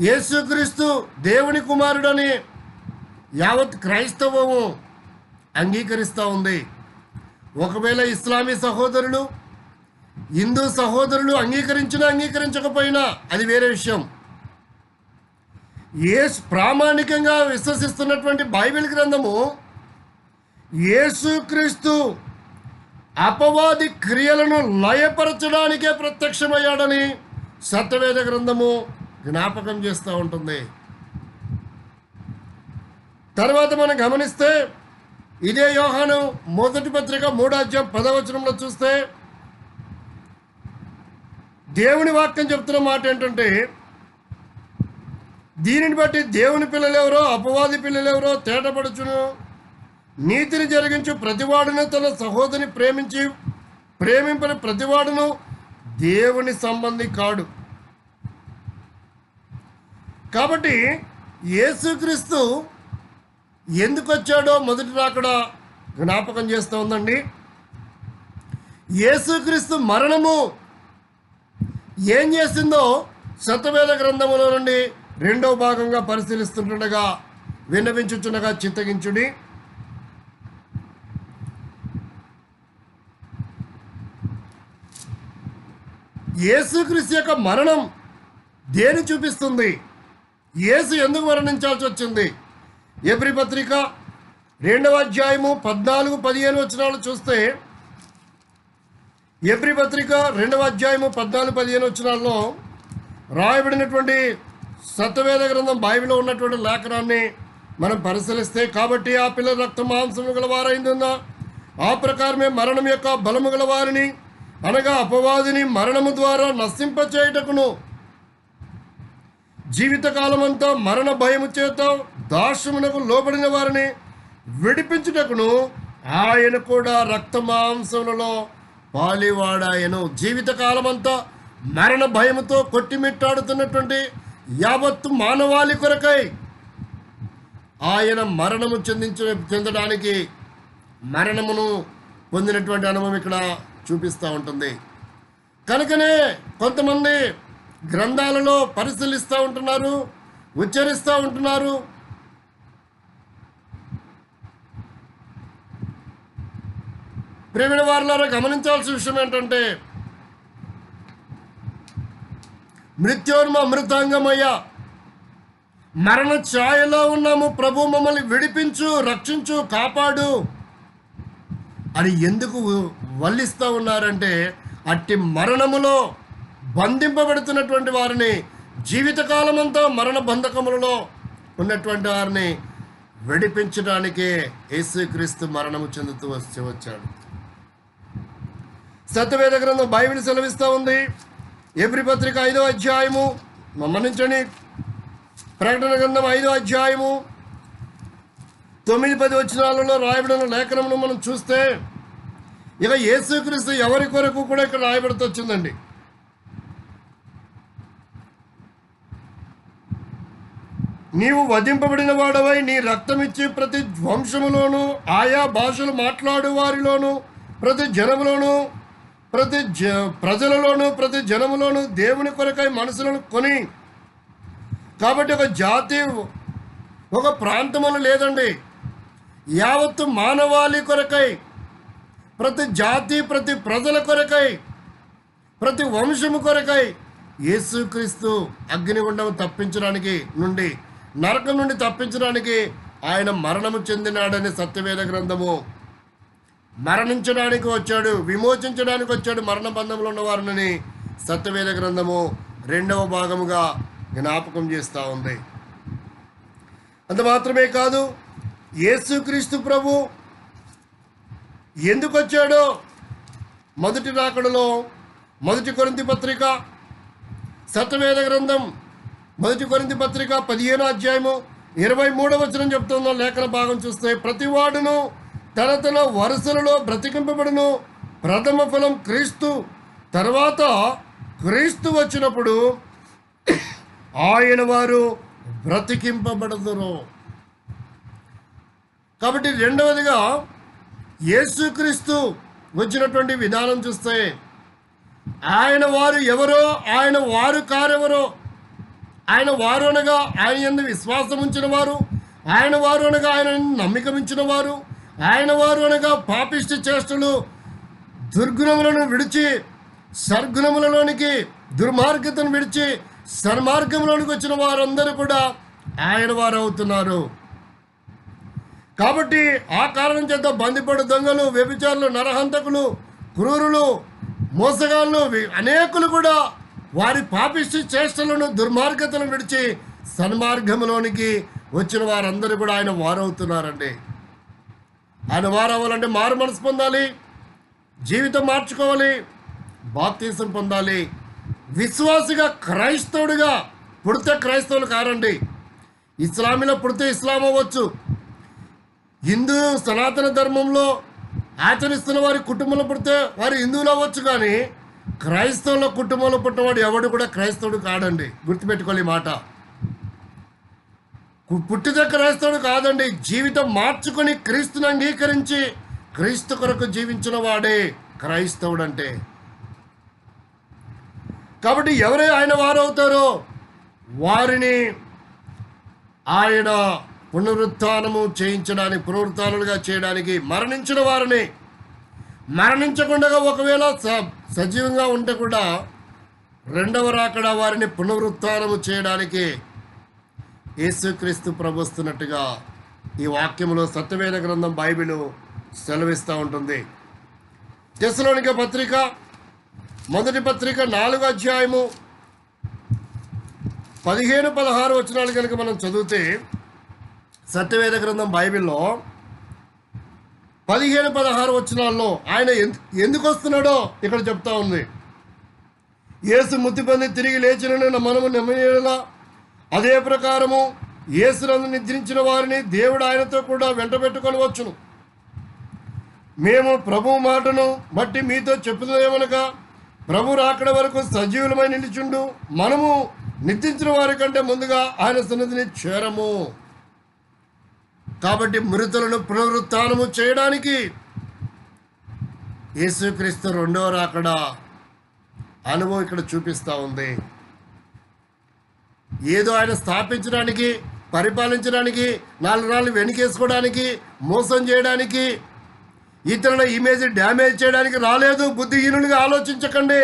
యేసుక్రీస్తు దేవుని కుమారుడని యావత్ క్రైస్తవము అంగీకరిస్తూ ఉంది. ఒకవేళ ఇస్లామీ సహోదరులు, హిందూ సహోదరులు అంగీకరించినా అంగీకరించకపోయినా అది వేరే విషయం. ప్రామాణికంగా విశ్వసిస్తున్నటువంటి బైబిల్ గ్రంథము యేసుక్రీస్తు అపవాది క్రియలను లయపరచడానికే ప్రత్యక్షమయ్యాడని సత్యవేద గ్రంథము జ్ఞాపకం చేస్తూ ఉంటుంది. తర్వాత మనం గమనిస్తే ఇదే యోహాను మొదటి పత్రిక 3వ అధ్యాయం 10వ వచనంలో చూస్తే దేవుని వాక్యం చెప్తున్న మాట ఏంటంటే, దీనిని బట్టి దేవుని పిల్లలెవరో అపవాది పిల్లలెవరో తేటపడుచును. నీతిని జరిగించు ప్రతివాడును తన సహోదరిని ప్రేమింపని ప్రతివాడును దేవుని సంబంధి కాడు. కాబట్టి యేసుక్రీస్తు ఎందుకు వచ్చాడో మొదటి రాకడ జ్ఞాపకం చేస్తూ ఉందండి. యేసుక్రీస్తు మరణము ఏం చేసిందో సత్యవేద గ్రంథములో నుండి 2వ భాగంగా పరిశీలిస్తుండగా విన్నవించుచుండగా చిత్తగించుడి. యేసుక్రీస్తు యొక్క మరణం దేని చూపిస్తుంది? యేసు ఎందుకు మరణించాల్సి వచ్చింది? ఎబ్రీ పత్రిక 2వ అధ్యాయము 14-15 వచనాలు చూస్తే, ఎబ్రీ పత్రిక 2వ అధ్యాయము 14-15 వచనాల్లో రాయబడినటువంటి సత్యవేద గ్రంథం బైబిల్లో ఉన్నటువంటి లేఖనాన్ని మనం పరిశీలిస్తే, కాబట్టి ఆ పిల్లల రక్త మాంసము గల వారైందున్న ఆ ప్రకారమే మరణం యొక్క బలము గల వారిని అనగా అపవాదిని మరణము ద్వారా నశింపచేయుటకును జీవితకాలమంతా మరణ భయము చేత దాస్యమునకు లోబడిన వారిని విడిపించుటకును ఆయన కూడా రక్త మాంసములలో పాలివాడాయను. జీవితకాలమంతా మరణ భయముతో కొట్టిమిట్టాడుతున్నటువంటి యావత్తు మానవాళి కొరకై ఆయన మరణము చెందడానికి మరణమును పొందినటువంటి అనుభవం ఇక్కడ చూపిస్తూ ఉంటుంది. కనుకనే కొంతమంది గ్రంథాలలో పరిశీలిస్తూ ఉంటున్నారు, ఉచ్చరిస్తూ ఉంటున్నారు. ప్రియమైన వారులారా, గమనించాల్సిన విషయం ఏంటంటే, మృత్యోర్మ అమృతాంగమయ్య, మరణ ఛాయలో ఉన్నాము, ప్రభు మమ్మల్ని విడిపించు, రక్షించు, కాపాడు అని ఎందుకు వల్లిస్తూ ఉన్నారంటే, అట్టి మరణములో బంధింపబడుతున్నటువంటి వారిని, జీవితకాలమంతా మరణ బంధకములలో ఉన్నటువంటి వారిని విడిపించడానికే యేసుక్రీస్తు మరణము చెందుతూ వచ్చాడు. సత్యవేద గ్రంథం బైబిల్ సెలవిస్తూ ఉంది. ఎబ్రీ పత్రిక 5వ అధ్యాయము, మన్నించండి, ప్రకటన గ్రంథం 5వ అధ్యాయము 9-10 వచనాలలో రాయబడిన లేఖనమును మనం చూస్తే, ఇక యేసుక్రీస్తు ఎవరి కొరకు కూడా ఇక్కడ రాయబడుతూ వచ్చిందండి. నీవు వధింపబడిన వాడవై నీ రక్తమిచ్చి ప్రతి వంశములోను ఆయా భాషలు మాట్లాడు వారిలోను ప్రతి జనములోను ప్రజలలోను ప్రతి జనములోను దేవుని కొరకై మనుషులను కొని, కాబట్టి ఒక జాతి ఒక ప్రాంతమును లేదండి, యావత్తు మానవాళి కొరకై, ప్రతి జాతి ప్రతి ప్రజల కొరకై, ప్రతి వంశము కొరకై యేసుక్రీస్తు అగ్నిగుండం తప్పించడానికి నుండి, నరకం నుండి తప్పించడానికి ఆయన మరణము చెందినాడని సత్యవేద గ్రంథము మరణించడానికి వచ్చాడు, విమోచించడానికి వచ్చాడు మరణ బంధంలో ఉన్న వారిని సత్యవేద గ్రంథము 2వ భాగముగా జ్ఞాపకం చేస్తూ ఉంది. అంత మాత్రమే కాదు, యేసుక్రీస్తు ప్రభు ఎందుకు వచ్చాడో మొదటి రాకడలో 1 కొరింథీ పత్రిక, సత్యవేద గ్రంథం 1 కొరింథీ పత్రిక 15వ అధ్యాయము 23వ వచనం చెప్తున్న లేఖన భాగం చూస్తే, ప్రతివాడును తన వరుసలలో బ్రతికింపబడును. ప్రథమ ఫలం క్రీస్తు. తర్వాత క్రీస్తు వచ్చినప్పుడు ఆయన వారు బ్రతికింపబడదురు. కాబట్టి రెండవదిగా యేసుక్రీస్తు వచ్చినటువంటి విధానం చూస్తే ఆయన వారు ఎవరో, ఆయన వారు కారెవరో. ఆయన వారు అనగా ఆయన యందు విశ్వాసం ఉంచిన వారు, ఆయన వారు అనగా ఆయన నమ్మిక ఉంచిన వారు, ఆయన వారు అనగా పాపిష్టి చేష్టలు దుర్గుణములను విడిచి సద్గుణములలోనికి, దుర్మార్గతను విడిచి సన్మార్గంలోనికి వచ్చిన వారందరూ కూడా ఆయన వారు అవుతున్నారు. కాబట్టి ఆ కారణం చేత బందిపడు దొంగలు, వ్యభిచారులు, నరహంతకులు, క్రూరులు, మోసగాళ్ళు అనేకులు కూడా వారి పాపిష్టి చేష్టలను, దుర్మార్గతలను విడిచి సన్మార్గంలోనికి వచ్చిన వారందరూ కూడా ఆయన వారవుతున్నారండి. ఆయన వారవ్వాలంటే మారు మనసు పొందాలి, జీవితం మార్చుకోవాలి, బాప్తీసం పొందాలి. విశ్వాసిగా క్రైస్తవుడిగా పుడితే క్రైస్తవులు కారండి. ఇస్లామీలో పుడితే ఇస్లాం అవ్వచ్చు, హిందూ సనాతన ధర్మంలో ఆచరిస్తున్న వారి కుటుంబంలో పుడితే వారు హిందువులు అవ్వచ్చు, కానీ క్రైస్తవుల కుటుంబంలో పుట్టినవాడు ఎవడు కూడా క్రైస్తవుడు కాడండి. గుర్తుపెట్టుకోవాలి మాట. పుట్టితే క్రైస్తవుడు కాదండి. జీవితం మార్చుకొని క్రీస్తుని అంగీకరించి క్రీస్తు కొరకు జీవించిన వాడే క్రైస్తవుడు అంటే. కాబట్టి ఎవరే ఆయన వారు అవుతారో వారిని ఆయన పునరుత్థానము చేయించడానికి, పునరుత్థానులుగా చేయడానికి, మరణించిన వారిని, మరణించకుండా ఒకవేళ సజీవంగా ఉంటే కూడా రెండవ రాకడ వారిని పునరుత్థానము చేయడానికి యేసుక్రీస్తు ప్రభు వస్తున్నట్టుగా ఈ వాక్యంలో సత్యవేద గ్రంథం బైబిల్ సెలవిస్తూ ఉంటుంది. తెస్సలోనిక పత్రిక మొదటి పత్రిక 4వ అధ్యాయము 15-16 వచనాలు కనుక మనం చదివితే సత్యవేద గ్రంథం బైబిల్లో 15-16 వచనాల్లో ఆయన ఎందుకు వస్తున్నాడో ఇక్కడ చెప్తా ఉంది. యేసు మృతి పొంది తిరిగి లేచినను మనము నమ్మినలా అదే ప్రకారము యేసునందు నిద్రించిన వారిని దేవుడు ఆయనతో కూడా వెంటబెట్టుకొని వచ్చును. మేము ప్రభు మాటను బట్టి మీతో చెప్పుదేమనగా ప్రభు రాకడ వరకు సజీవులమై నిలిచుండు మనము నిద్రించిన వారి కంటే ముందుగా ఆయన సన్నిధిని చేరము. కాబట్టి మృతులను పునరుత్థానము చేయడానికి యేసుక్రీస్తు రెండవ రాకడ అనుభవం ఇక్కడ చూపిస్తూ ఉంది. ఏదో ఆయన స్థాపించడానికి, పరిపాలించడానికి, 4 రాళ్ళు వెనుకేసుకోవడానికి, మోసం చేయడానికి, ఇతరుల ఇమేజ్ డ్యామేజ్ చేయడానికి రాలేదు. బుద్ధిహీనులుగా ఆలోచించకండి.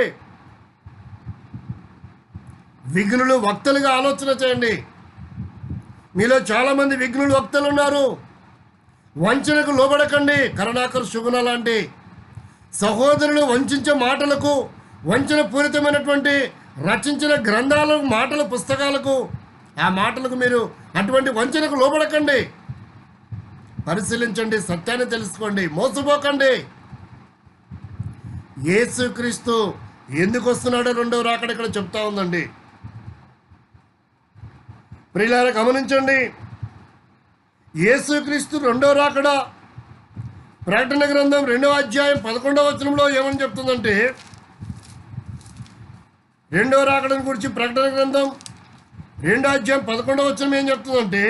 విఘ్నులు వక్తలుగా ఆలోచన చేయండి. మీలో చాలామంది విఘ్నులు వక్తలు ఉన్నారు. వంచనకు లోబడకండి. కరుణాకర్ శుగుణ లాంటి సహోదరులు వంచే మాటలకు, వంచన పూరితమైనటువంటి రచించిన గ్రంథాల మాటల పుస్తకాలకు, ఆ మాటలకు మీరు అటువంటి వంచనకు లోబడకండి. పరిశీలించండి, సత్యాన్ని తెలుసుకోండి, మోసపోకండి. యేసుక్రీస్తు ఎందుకు వస్తున్నాడో రెండవ రాకడ ఇక్కడ చెప్తా ఉందండి. ప్రియులారా గమనించండి, యేసుక్రీస్తు రెండవ రాకడ ప్రకటన గ్రంథం 2వ అధ్యాయం 11వ వచనంలో ఏమని చెప్తుందంటే, రెండవ రాకడను గురించి ప్రకటన గ్రంథం 2వ అధ్యాయం 11వ వచనం ఏం చెప్తుందంటే,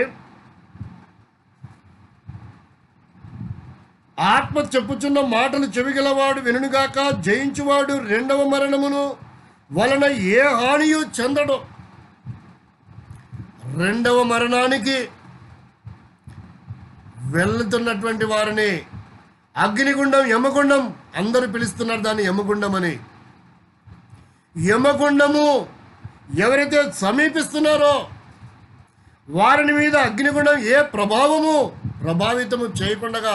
ఆత్మ చెప్పుచున్న మాటలు చెవిగలవాడు వినుగాక, జయించువాడు రెండవ మరణమును వలన ఏ హానియు చెందడు. రెండవ మరణానికి వెళ్తున్నటువంటి వారిని అగ్నిగుండం, యమగుండం, అందరూ పిలుస్తున్నారు దాన్ని యమగుండం అని. యమగుండము ఎవరైతే సమీపిస్తున్నారో వారిని మీద అగ్నిగుండం ఏ ప్రభావితము చేయకుండా,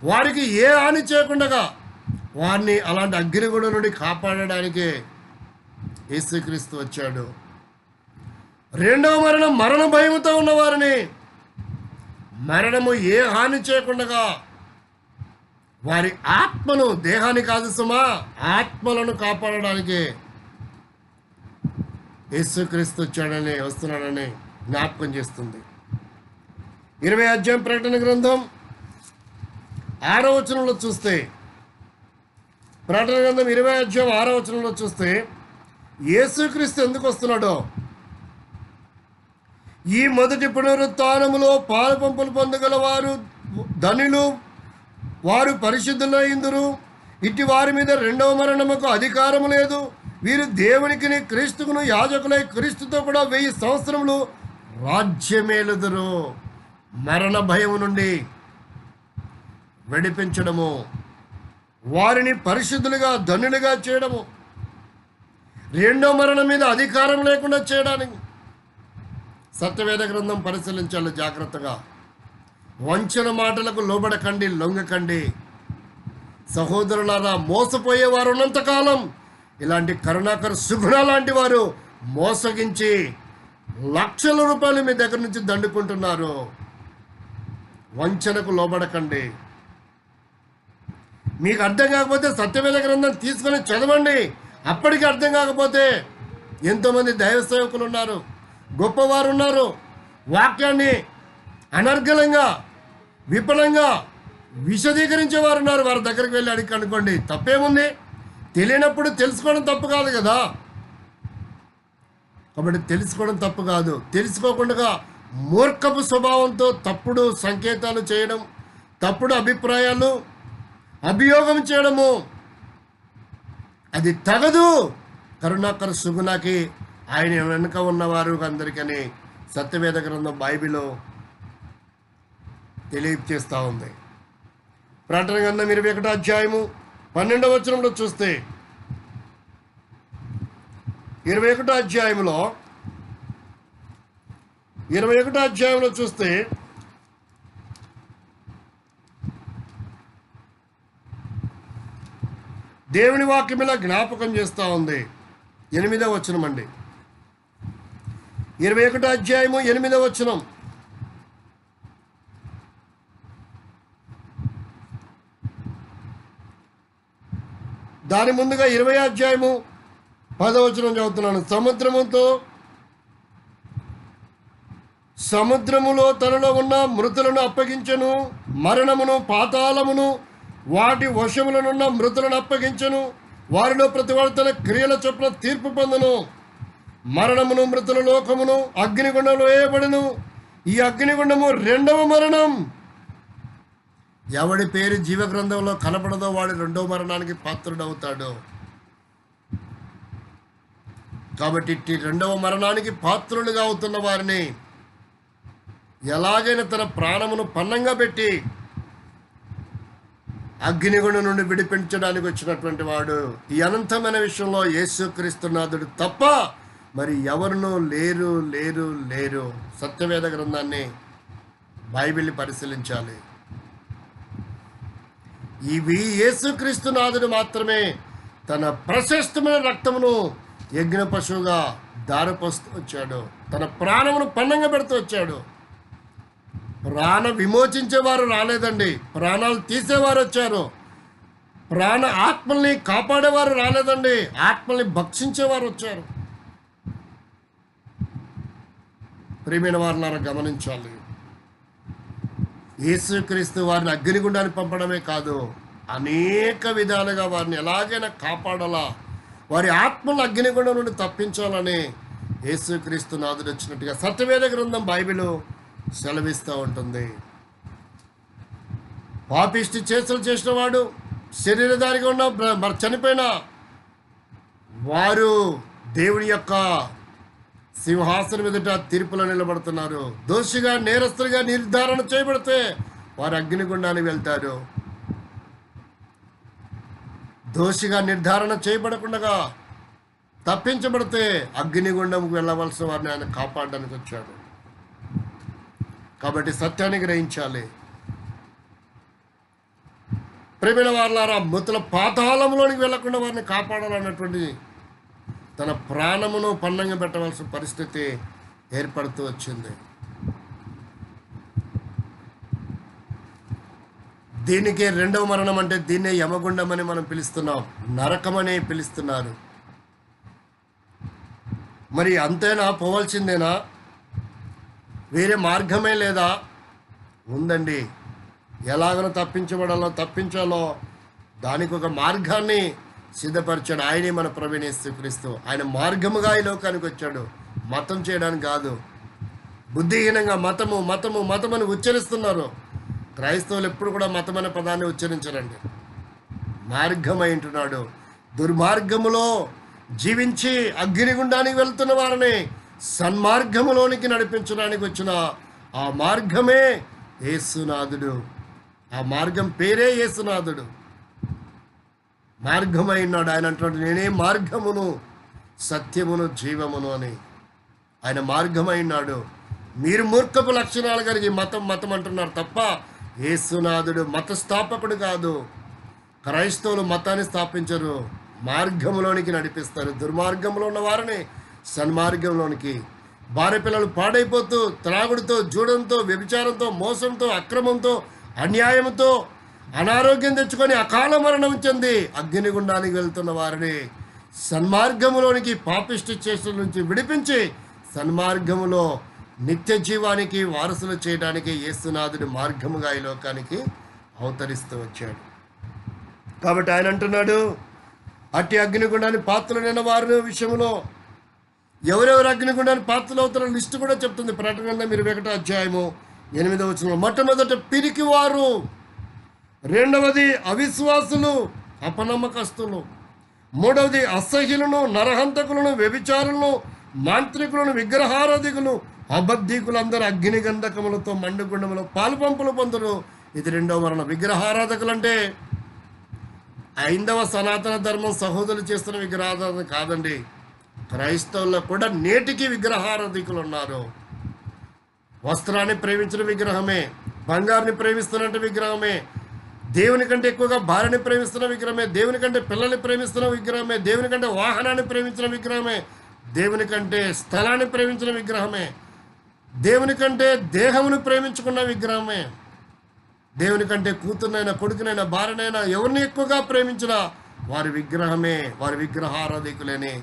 వారికి ఏ హాని చేయకుండా వారిని అలాంటి అగ్నిగుండం నుండి కాపాడడానికి యేసుక్రీస్తు వచ్చాడు. రెండవ మరణ భయముతో ఉన్నవారిని మరణము ఏ హాని చేయకుండా వారి ఆత్మను, దేహాన్ని కాదు సుమా, ఆత్మలను కాపాడడానికి యేసుక్రీస్తు వస్తున్నాడని జ్ఞాపకం చేస్తుంది. 20వ అధ్యాయం ప్రకటన గ్రంథం 6వ వచనంలో చూస్తే, ప్రకటన గ్రంథం 20 అధ్యాయం 6వ వచనంలో చూస్తే యేసుక్రీస్తు ఎందుకు వస్తున్నాడో, ఈ మొదటి పునరుత్థానములో పాలు పంపులు పొందగల వారు ధనులు, వారు పరిశుద్ధులైందురు. ఇట్టి వారి మీద రెండవ మరణముకు అధికారము లేదు. వీరు దేవునికిని క్రీస్తుకును యాజకులై క్రీస్తుతో కూడా 1000 సంవత్సరములు రాజ్యమేలుదురు. మరణ భయము నుండి విడిపించడము, వారిని పరిశుద్ధులుగా ధనులుగా చేయడము, రెండో మరణం మీద అధికారం లేకుండా చేయడానికి సత్యవేద గ్రంథం పరిశీలించాలి జాగ్రత్తగా. వంచన మాటలకు లోబడకండి, లొంగకండి. సహోదరులారా, మోసపోయేవారు ఉన్నంతకాలం ఇలాంటి కరుణాకర్ సుగుణ లాంటి వారు మోసగించి లక్షల రూపాయలు మీ దగ్గర నుంచి దండుకుంటున్నారు. వంచనకు లోబడకండి. మీకు అర్థం కాకపోతే సత్యవేద గ్రంథం తీసుకొని చదవండి. అప్పటికి అర్థం కాకపోతే ఎంతోమంది దైవ సేవకులు ఉన్నారు, గొప్పవారు ఉన్నారు. వాక్యాన్ని అనర్గళంగా విపులంగా విశదీకరించేవారు ఉన్నారు. వారి దగ్గరికి వెళ్ళి అడిగి కనుక్కోండి. తప్పేముంది? తెలియనప్పుడు తెలుసుకోవడం తప్పు కాదు కదా. కాబట్టి తెలుసుకోవడం తప్పు కాదు. తెలుసుకోకుండా మూర్ఖపు స్వభావంతో తప్పుడు సంకేతాలు చేయడం, తప్పుడు అభిప్రాయాలు, అభియోగం చేయడము అది తగదు. కరుణాకర్ సుగుణకి ఆయన వెనుక ఉన్నవారు అందరికని సత్యవేద గ్రంథం బైబిల్లో తెలియచేస్తూ ఉంది. ప్రకటన గ్రంథం 21 అధ్యాయము 12వ వచనంలో చూస్తే, 21 అధ్యాయంలో చూస్తే దేవుని వాక్యం ఇలా జ్ఞాపకం చేస్తూ ఉంది. 8వ వచనం అండి, 21 అధ్యాయము 8వ వచనం. దాని ముందుగా 20 అధ్యాయము 10వ వచనం చదువుతున్నాను. సముద్రములో తనలో ఉన్న మృతులను అప్పగించెను, మరణమును పాతాళమును వాటి వశములనున్న మృతులను అప్పగించెను. వారిలో ప్రతివాడు తన క్రియల చొప్పున తీర్పు పొందును. మరణమును మృతుల లోకమును అగ్నిగుండంలో వేయబడును. ఈ అగ్నిగుండము రెండవ మరణం. ఎవడి పేరు జీవగ్రంథంలో కనపడదో వాడు రెండవ మరణానికి పాత్రుడవుతాడు. కాబట్టి ఇట్టి రెండవ మరణానికి పాత్రులుగా అవుతున్న వారిని ఎలాగైనా తన ప్రాణమును పన్నంగా పెట్టి అగ్నిగుండం నుండి విడిపించడానికి వచ్చినటువంటి వాడు ఈ అనంతమైన విషయంలో యేసుక్రీస్తునాథుడు తప్ప మరి ఎవరునూ లేరు లేరు లేరు. సత్యవేద గ్రంథాన్ని బైబిల్ని పరిశీలించాలి. ఇవి యేసుక్రీస్తునాథుడు మాత్రమే తన ప్రశస్తమైన రక్తమును యజ్ఞ పశువుగా దారిపోస్తూ వచ్చాడు. తన ప్రాణమును పన్నంగా పెడుతూ వచ్చాడు. ప్రాణ విమోచించేవారు రాలేదండి, ప్రాణాలు తీసేవారు వచ్చారు. ఆత్మల్ని కాపాడేవారు రాలేదండి, ఆత్మల్ని భక్షించేవారు వచ్చారు. ప్రియమైన వారిని గమనించాలి. యేసుక్రీస్తు వారిని అగ్నిగుండానికి పంపడమే కాదు, అనేక విధాలుగా వారిని ఎలాగైనా కాపాడాలా, వారి ఆత్మను అగ్నిగుండం నుండి తప్పించాలని యేసుక్రీస్తు నాథుడు వచ్చినట్టుగా సత్యవేద గ్రంథం బైబిల్ సెలవిస్తూ ఉంటుంది. పాపిష్టి చేతులు చేసిన వాడు, శరీరధారిగా ఉన్న చనిపోయిన వారు దేవుని యొక్క సింహాసనం ఎదుట తీర్పులో నిలబడుతున్నారు. దోషిగా నేరస్తులుగా నిర్ధారణ చేయబడితే వారు అగ్నిగుండానికి వెళ్తారు. దోషిగా నిర్ధారణ చేయబడకుండా తప్పించబడితే అగ్నిగుండంకు వెళ్ళవలసిన వారిని ఆయన కాపాడడానికి వచ్చాడు. కాబట్టి సత్యాన్ని గ్రహించాలి. ప్రేమైన వారలారా, మృతుల పాతాళంలోనికి వెళ్లకుండా వారిని కాపాడాలన్నటువంటి తన ప్రాణమును పన్నంగా పెట్టవలసిన పరిస్థితి ఏర్పడుతూ వచ్చింది. దీనికే రెండవ మరణం అంటే దీన్నే యమగుండం అని మనం పిలుస్తున్నాం, నరకమని పిలుస్తున్నారు. మరి అంతేనా? పోవాల్సిందేనా? వేరే మార్గమే లేదా? ఉందండి. ఎలాగనో తప్పించాలో దానికి ఒక మార్గాన్ని సిద్ధపరిచాడు. ఆయనే మన ప్రభువైన యేసుక్రీస్తు. ఆయన మార్గముగా ఈ లోకానికి వచ్చాడు, మతం చేయడానికి కాదు. బుద్ధిహీనంగా మతము అని ఉచ్చరిస్తున్నారు. క్రైస్తవులు ఎప్పుడు కూడా మతం అనే పదాన్ని ఉచ్చరించరండి. మార్గమై ఉంటున్నాడు. దుర్మార్గములో జీవించి అగ్నిగుండానికి వెళ్తున్న వారిని సన్మార్గములోనికి నడిపించడానికి వచ్చిన ఆ మార్గమే యేసునాథుడు. ఆ మార్గం పేరే యేసునాథుడు. మార్గమై ఉన్నాడు. ఆయన అంటున్నాడు, నేనే మార్గమును సత్యమును జీవమును అని. ఆయన మార్గమై ఉన్నాడు. మీరు మూర్ఖపు లక్షణాలు కలిగి మతం అంటున్నారు తప్ప యేసునాథుడు మత స్థాపకుడు కాదు. క్రైస్తవులు మతాన్ని స్థాపించరు, మార్గంలోనికి నడిపిస్తారు. దుర్మార్గంలో ఉన్న వారిని సన్మార్గంలోనికి. భార్య పిల్లలు పాడైపోతూ త్రాగుడుతో, జూడంతో, వ్యభిచారంతో, మోసంతో, అక్రమంతో, అన్యాయంతో అనారోగ్యం తెచ్చుకొని అకాల మరణం చెంది అగ్నిగుండానికి వెళ్తున్న వారిని సన్మార్గములోనికి, పాపిష్టి చేష్టల నుంచి విడిపించి సన్మార్గములో నిత్య జీవానికి వారసులు చేయడానికి యేసునాథుడి మార్గముగా ఈ లోకానికి అవతరిస్తూ వచ్చాడు. కాబట్టి ఆయన అంటున్నాడు, అట్టి అగ్నిగుండానికి పాత్రలైన వారి విషయంలో ఎవరెవరు అగ్నిగుండానికి పాత్రలు అవుతారో లిస్టు కూడా చెప్తుంది. ప్రకటన గ్రంథం 21వ అధ్యాయము 8వ వచనంలో. మొట్టమొదట పిరికివారు, రెండవది అవిశ్వాసులు, అపనమ్మకస్తులు, మూడవది అసహ్యులను, నరహంతకులను, వ్యభిచారులను, మాంత్రికులను, విగ్రహారాధికులు, అబద్ధీకులందరూ అగ్ని గంధకములతో మండుగుండములో పాలుపంపులు పొందరు. ఇది రెండవ మరణం. విగ్రహారాధకులు అంటే ఐందవ సనాతన ధర్మం సహోదరులు చేస్తున్న విగ్రహారాధన కాదండి. క్రైస్తవుల్లో కూడా నేటికి విగ్రహారాధికులు ఉన్నారు. వస్త్రాన్ని ప్రేమించిన విగ్రహమే, బంగారుని ప్రేమిస్తున్నట్టు విగ్రహమే, దేవుని కంటే ఎక్కువగా భార్యని ప్రేమిస్తున్న విగ్రహమే, దేవుని కంటే పిల్లల్ని ప్రేమిస్తున్న విగ్రహమే, దేవుని కంటే వాహనాన్ని ప్రేమించిన విగ్రహమే, దేవుని కంటే స్థలాన్ని ప్రేమించిన విగ్రహమే, దేవుని కంటే దేహమును ప్రేమించుకున్న విగ్రహమే, దేవుని కంటే కూతురునైనా, కొడుకునైనా, భార్యనైనా ఎవరిని ఎక్కువగా ప్రేమించినా వారి విగ్రహమే, వారి విగ్రహారాధికులని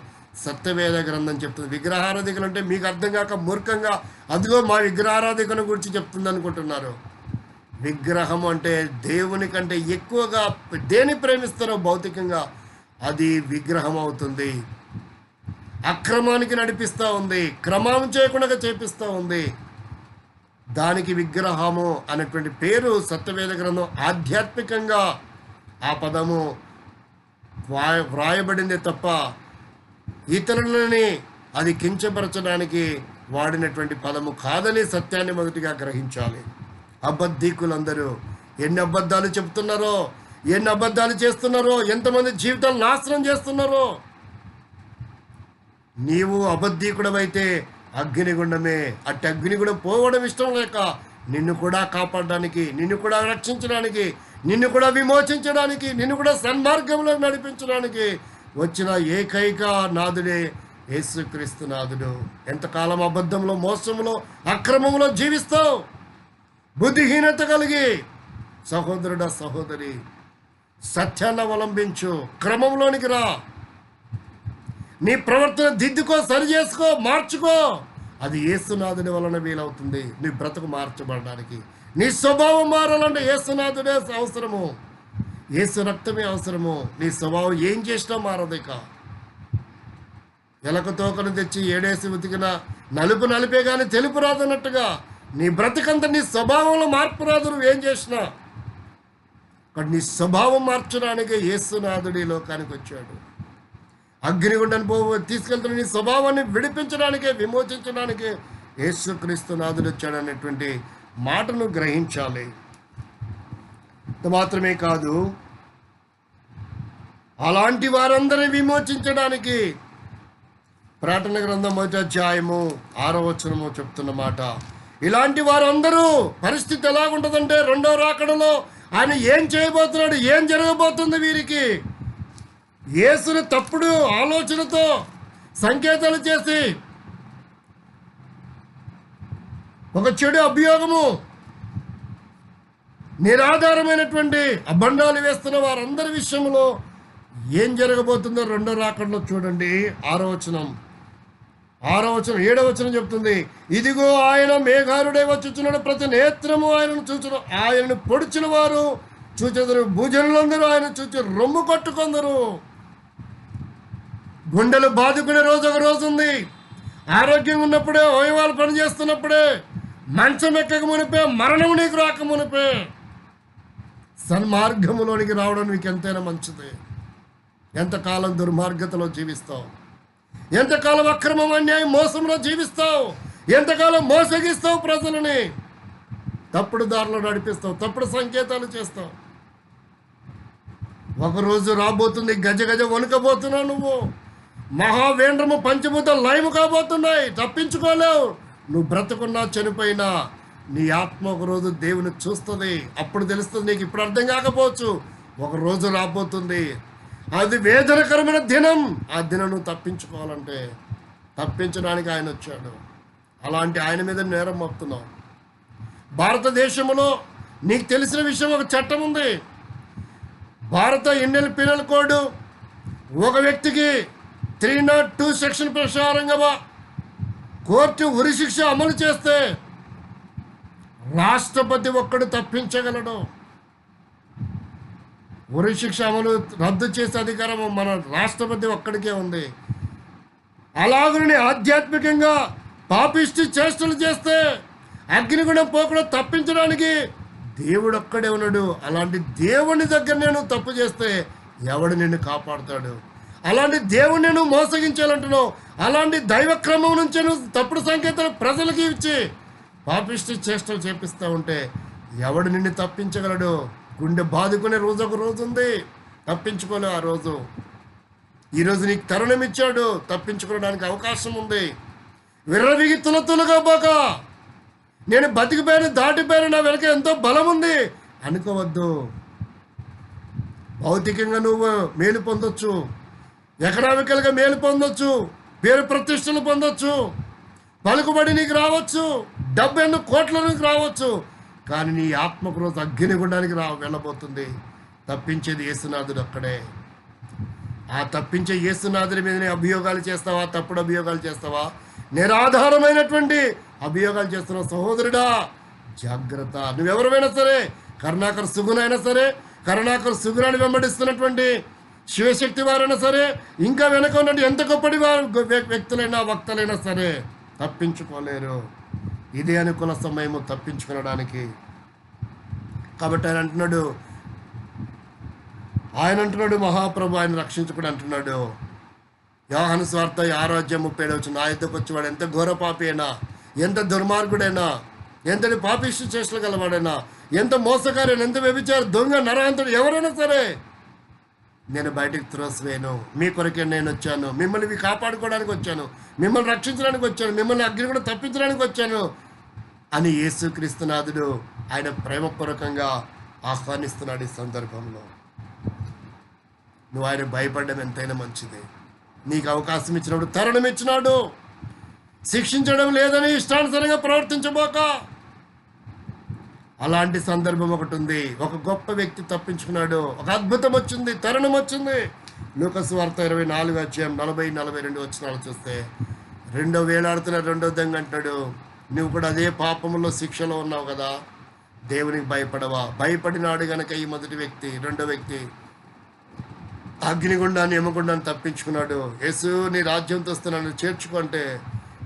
సత్యవేద గ్రంథం చెప్తుంది. విగ్రహారాధికులు అంటే మీకు అర్థం కాక మూర్ఖంగా అదిగో మా విగ్రహారాధికుని గురించి చెప్తుంది అనుకుంటున్నారు. విగ్రహం అంటే దేవుని కంటే ఎక్కువగా దేని ప్రేమిస్తారో భౌతికంగా అది విగ్రహం అవుతుంది. అక్రమానికి నడిపిస్తూ ఉంది, క్రమం చేయకుండా చేపిస్తూ ఉంది. దానికి విగ్రహము అనేటువంటి పేరు సత్యవేద గ్రంథం ఆధ్యాత్మికంగా ఆ పదము వ్రాయబడిందే తప్ప ఇతరులని అది కించపరచడానికి వాడినటువంటి పదము కాదని సత్యాన్ని మొదటిగా గ్రహించాలి. అబద్ధీకులందరూ ఎన్ని అబద్ధాలు చెప్తున్నారో, ఎన్ని అబద్ధాలు చేస్తున్నారో, ఎంతమంది జీవితాలు నాశనం చేస్తున్నారో. నీవు అబద్ధీకుడమైతే అగ్నిగుండమే. అట్టి అగ్నిగుండం పోవడం ఇష్టం లేక నిన్ను కూడా కాపాడడానికి, నిన్ను కూడా రక్షించడానికి, నిన్ను కూడా విమోచించడానికి, నిన్ను కూడా సన్మార్గంలో నడిపించడానికి వచ్చిన ఏకైక నాథుడే యేసుక్రీస్తు నాథుడు. ఎంతకాలం అబద్ధంలో, మోసంలో, అక్రమంలో జీవిస్తావు? బుద్ధిహీనత కలిగి సహోదరుడా, సహోదరి, సత్యాన్ని అవలంబించు, క్రమంలోనికి రా, నీ ప్రవర్తన దిద్దుకో, సరి చేసుకో, మార్చుకో. అది యేసునాథుడి వలన వీలవుతుంది నీ బ్రతుకు మార్చబడడానికి. నీ స్వభావం మారాలంటే యేసునాథుడే అవసరము, యేసు రక్తమే అవసరము. నీ స్వభావం ఏం చేసినా మారదిక. ఎలక తోకను తెచ్చి ఏడేసి ఉతికిన నలుపు నలిపే కానీ తెలుపు రాదన్నట్టుగా నీ బ్రతికంతా నీ స్వభావంలో మార్పు రాదు. నువ్వేం చేసినా కానీ నీ స్వభావం మార్చడానికి యేసునాథుడి లోకానికి వచ్చాడు. అగ్నిగుండని తీసుకెళ్తున్న నీ స్వభావాన్ని విడిపించడానికే, విమోచించడానికే యేసుక్రీస్తు నాథుడు వచ్చాడు అనేటువంటి మాటను గ్రహించాలి. మాత్రమే కాదు, అలాంటి వారందరినీ విమోచించడానికి ప్రకటన గ్రంథం 1వ అధ్యాయము 6వ వచనము చెప్తున్న మాట. ఇలాంటి వారందరూ పరిస్థితి ఎలాగుంటుందంటే రెండో రాకడలో ఆయన ఏం చేయబోతున్నాడు, ఏం జరగబోతుంది వీరికి? యేసుని తప్పుడు ఆలోచనతో సంకేతాలు చేసి ఒక చెడు అభియోగము, నిరాధారమైనటువంటి అబండాలు వేస్తున్న వారందరి విషయంలో ఏం జరగబోతుందో రెండో రాకడలో చూడండి. 6వ వచనం. 6వ వచనం 7వ వచనం చెప్తుంది, ఇదిగో ఆయన మేఘారుడే వచ్చుచున్నాడు, ప్రతి నేత్రము ఆయనను చూచును, ఆయనను పొడిచిన వారు చూచెదరు, భూజనులందరూ ఆయన చూచి రొమ్ము కొట్టుకొందరు. గుండెలు బాదుకునే రోజు ఒక రోజు ఉంది. ఆరోగ్యంగా ఉన్నప్పుడే, అవయవాలు పనిచేస్తున్నప్పుడే, మంచం ఎక్కక మునిపే, మరణము నీకు రాక మునిపే సన్మార్గములోనికి రావడం నీకు ఎంతైనా మంచిది. ఎంతకాలం దుర్మార్గతలో జీవిస్తావు, ఎంతకాలం అక్రమం, అన్యాయం, మోసంలో జీవిస్తావు, ఎంతకాలం మోసగిస్తావు, ప్రజలని తప్పుడు దారిలో నడిపిస్తావు, తప్పుడు సంకేతాలు చేస్తావు. ఒకరోజు రాబోతుంది, గజ గజ వణుకబోతున్నావు నువ్వు. మహావేంద్రము పంచభూత లయము కాబోతున్నాయి, తప్పించుకోలేవు. నువ్వు బ్రతుకున్నా చనిపోయినా నీ ఆత్మ ఒకరోజు దేవుని చూస్తుంది, అప్పుడు తెలుస్తుంది. నీకు ఇప్పుడు అర్థం కాకపోవచ్చు, ఒకరోజు రాబోతుంది, అది వేదనకరమైన దినం. ఆ దినం నువ్వు తప్పించుకోవాలంటే తప్పించడానికి ఆయన వచ్చాడు. అలాంటి ఆయన మీద నేరం మోపుతున్నావు. భారతదేశంలో నీకు తెలిసిన విషయం, ఒక చట్టం ఉంది. భారత ఇండియన్ పీనల్ కోడ్ ఒక వ్యక్తికి 302 సెక్షన్ ప్రకారంగా కోర్టు ఉరిశిక్ష అమలు చేస్తే రాష్ట్రపతి ఒక్కడు తప్పించగలడు. ఉరిశిక్ష అమలు రద్దు చేసే అధికారం మన రాష్ట్రపతి ఒక్కడికే ఉంది. అలాగని ఆధ్యాత్మికంగా పాపిష్టి చేష్టలు చేస్తే అగ్నిగుణం పోకుండా తప్పించడానికి దేవుడు ఒక్కడే ఉన్నాడు. అలాంటి దేవుని దగ్గర నేను తప్పు చేస్తే ఎవడు నిన్ను కాపాడుతాడు? అలాంటి దేవుని నేను మోసగించాలంటున్నావు. అలాంటి దైవక్రమం నుంచి నువ్వు తప్పుడు సంకేతాలు ప్రజలకి ఇచ్చి పాపిష్టి చేష్టలు చేపిస్తూ ఉంటే ఎవడు నిన్ను తప్పించగలడు? గుండె బాదుకునే రోజు ఒక రోజు ఉంది, తప్పించుకోలేవు ఆ రోజు. ఈరోజు నీకు తరుణం ఇచ్చాడు, తప్పించుకోవడానికి అవకాశం ఉంది. విర్రవిగి తులతులుగా పోక నేను బతికిపోయాను, దాటిపోయాను, నా వెనక ఎంతో బలం ఉంది అనుకోవద్దు. భౌతికంగా నువ్వు మేలు పొందొచ్చు, ఎకనామికల్గా మేలు పొందొచ్చు, పేరు ప్రతిష్టలు పొందొచ్చు, పలుకుబడి నీకు రావచ్చు, డబ్బు ఎన్నో కోట్ల నీకు రావచ్చు. కానీ నీ ఆత్మకు రోజు అగ్నిగుండానికి వెళ్ళబోతుంది. తప్పించేది యేసునాథుడు ఒక్కడే. ఆ తప్పించే యేసునాథుడి మీద అభియోగాలు చేస్తావా? తప్పుడు అభియోగాలు చేస్తావా? నిరాధారమైనటువంటి అభియోగాలు చేస్తున్నావు. సహోదరుడా జాగ్రత్త. నువ్వెవరైనా సరే, కరుణాకర్ సుగునైనా సరే, కరుణాకర్ సుగునాన్ని వెంబడిస్తున్నటువంటి శివశక్తి వారైనా సరే, ఇంకా వెనక ఉన్నట్టు ఎంత గొప్పటి వారు వ్యక్తులైనా వక్తలైనా సరే తప్పించుకోలేరు. ఇదే అనుకూల సమయము తప్పించుకోవడానికి. కాబట్టి ఆయన అంటున్నాడు మహాప్రభు ఆయన రక్షించుకుని అంటున్నాడు. యోహాను సువార్త 6:37 నా యుద్ధకు వచ్చేవాడు ఎంత ఘోర పాపి అయినా, ఎంత దుర్మార్గుడైనా, ఎంతటి పాపిష్టి చేష్టలు గలవాడైనా, ఎంత మోసకారైనా, ఎంత వ్యభిచారి, దొంగ, నరహంతుడు ఎవరైనా సరే నేను బయటికి త్రోసివేయను. మీ కొరకే నేను వచ్చాను, మిమ్మల్ని కాపాడుకోవడానికి వచ్చాను, మిమ్మల్ని రక్షించడానికి వచ్చాను, మిమ్మల్ని అగ్ని కూడా తప్పించడానికి వచ్చాను అని యేసుక్రీస్తునాథుడు ఆయన ప్రేమపూర్వకంగా ఆహ్వానిస్తున్నాడు. ఈ సందర్భంలో నువ్వు ఆయన భయపడడం ఎంతైనా మంచిది. నీకు అవకాశం ఇచ్చినప్పుడు, తరుణం ఇచ్చినాడు, శిక్షించడం లేదని ఇష్టానుసారంగా ప్రవర్తించబోక. అలాంటి సందర్భం ఒకటి ఉంది. ఒక గొప్ప వ్యక్తి తప్పించుకున్నాడు, ఒక అద్భుతం వచ్చింది, తరుణం వచ్చింది. లూకాసు వార్త 24:40-42 వచనాలు చూస్తే, రెండో వేలాడుతున్న రెండో దొంగ అంటాడు, నువ్వు కూడా అదే పాపంలో శిక్షలో ఉన్నావు కదా, దేవునికి భయపడవా? భయపడినాడు గనక ఈ మొదటి వ్యక్తి, రెండో వ్యక్తి అగ్నిగుండాన్ని యమగుండాన్ని తప్పించుకున్నాడు. యేసు నీ రాజ్యంతో వస్తున్నాను చేర్చుకుంటే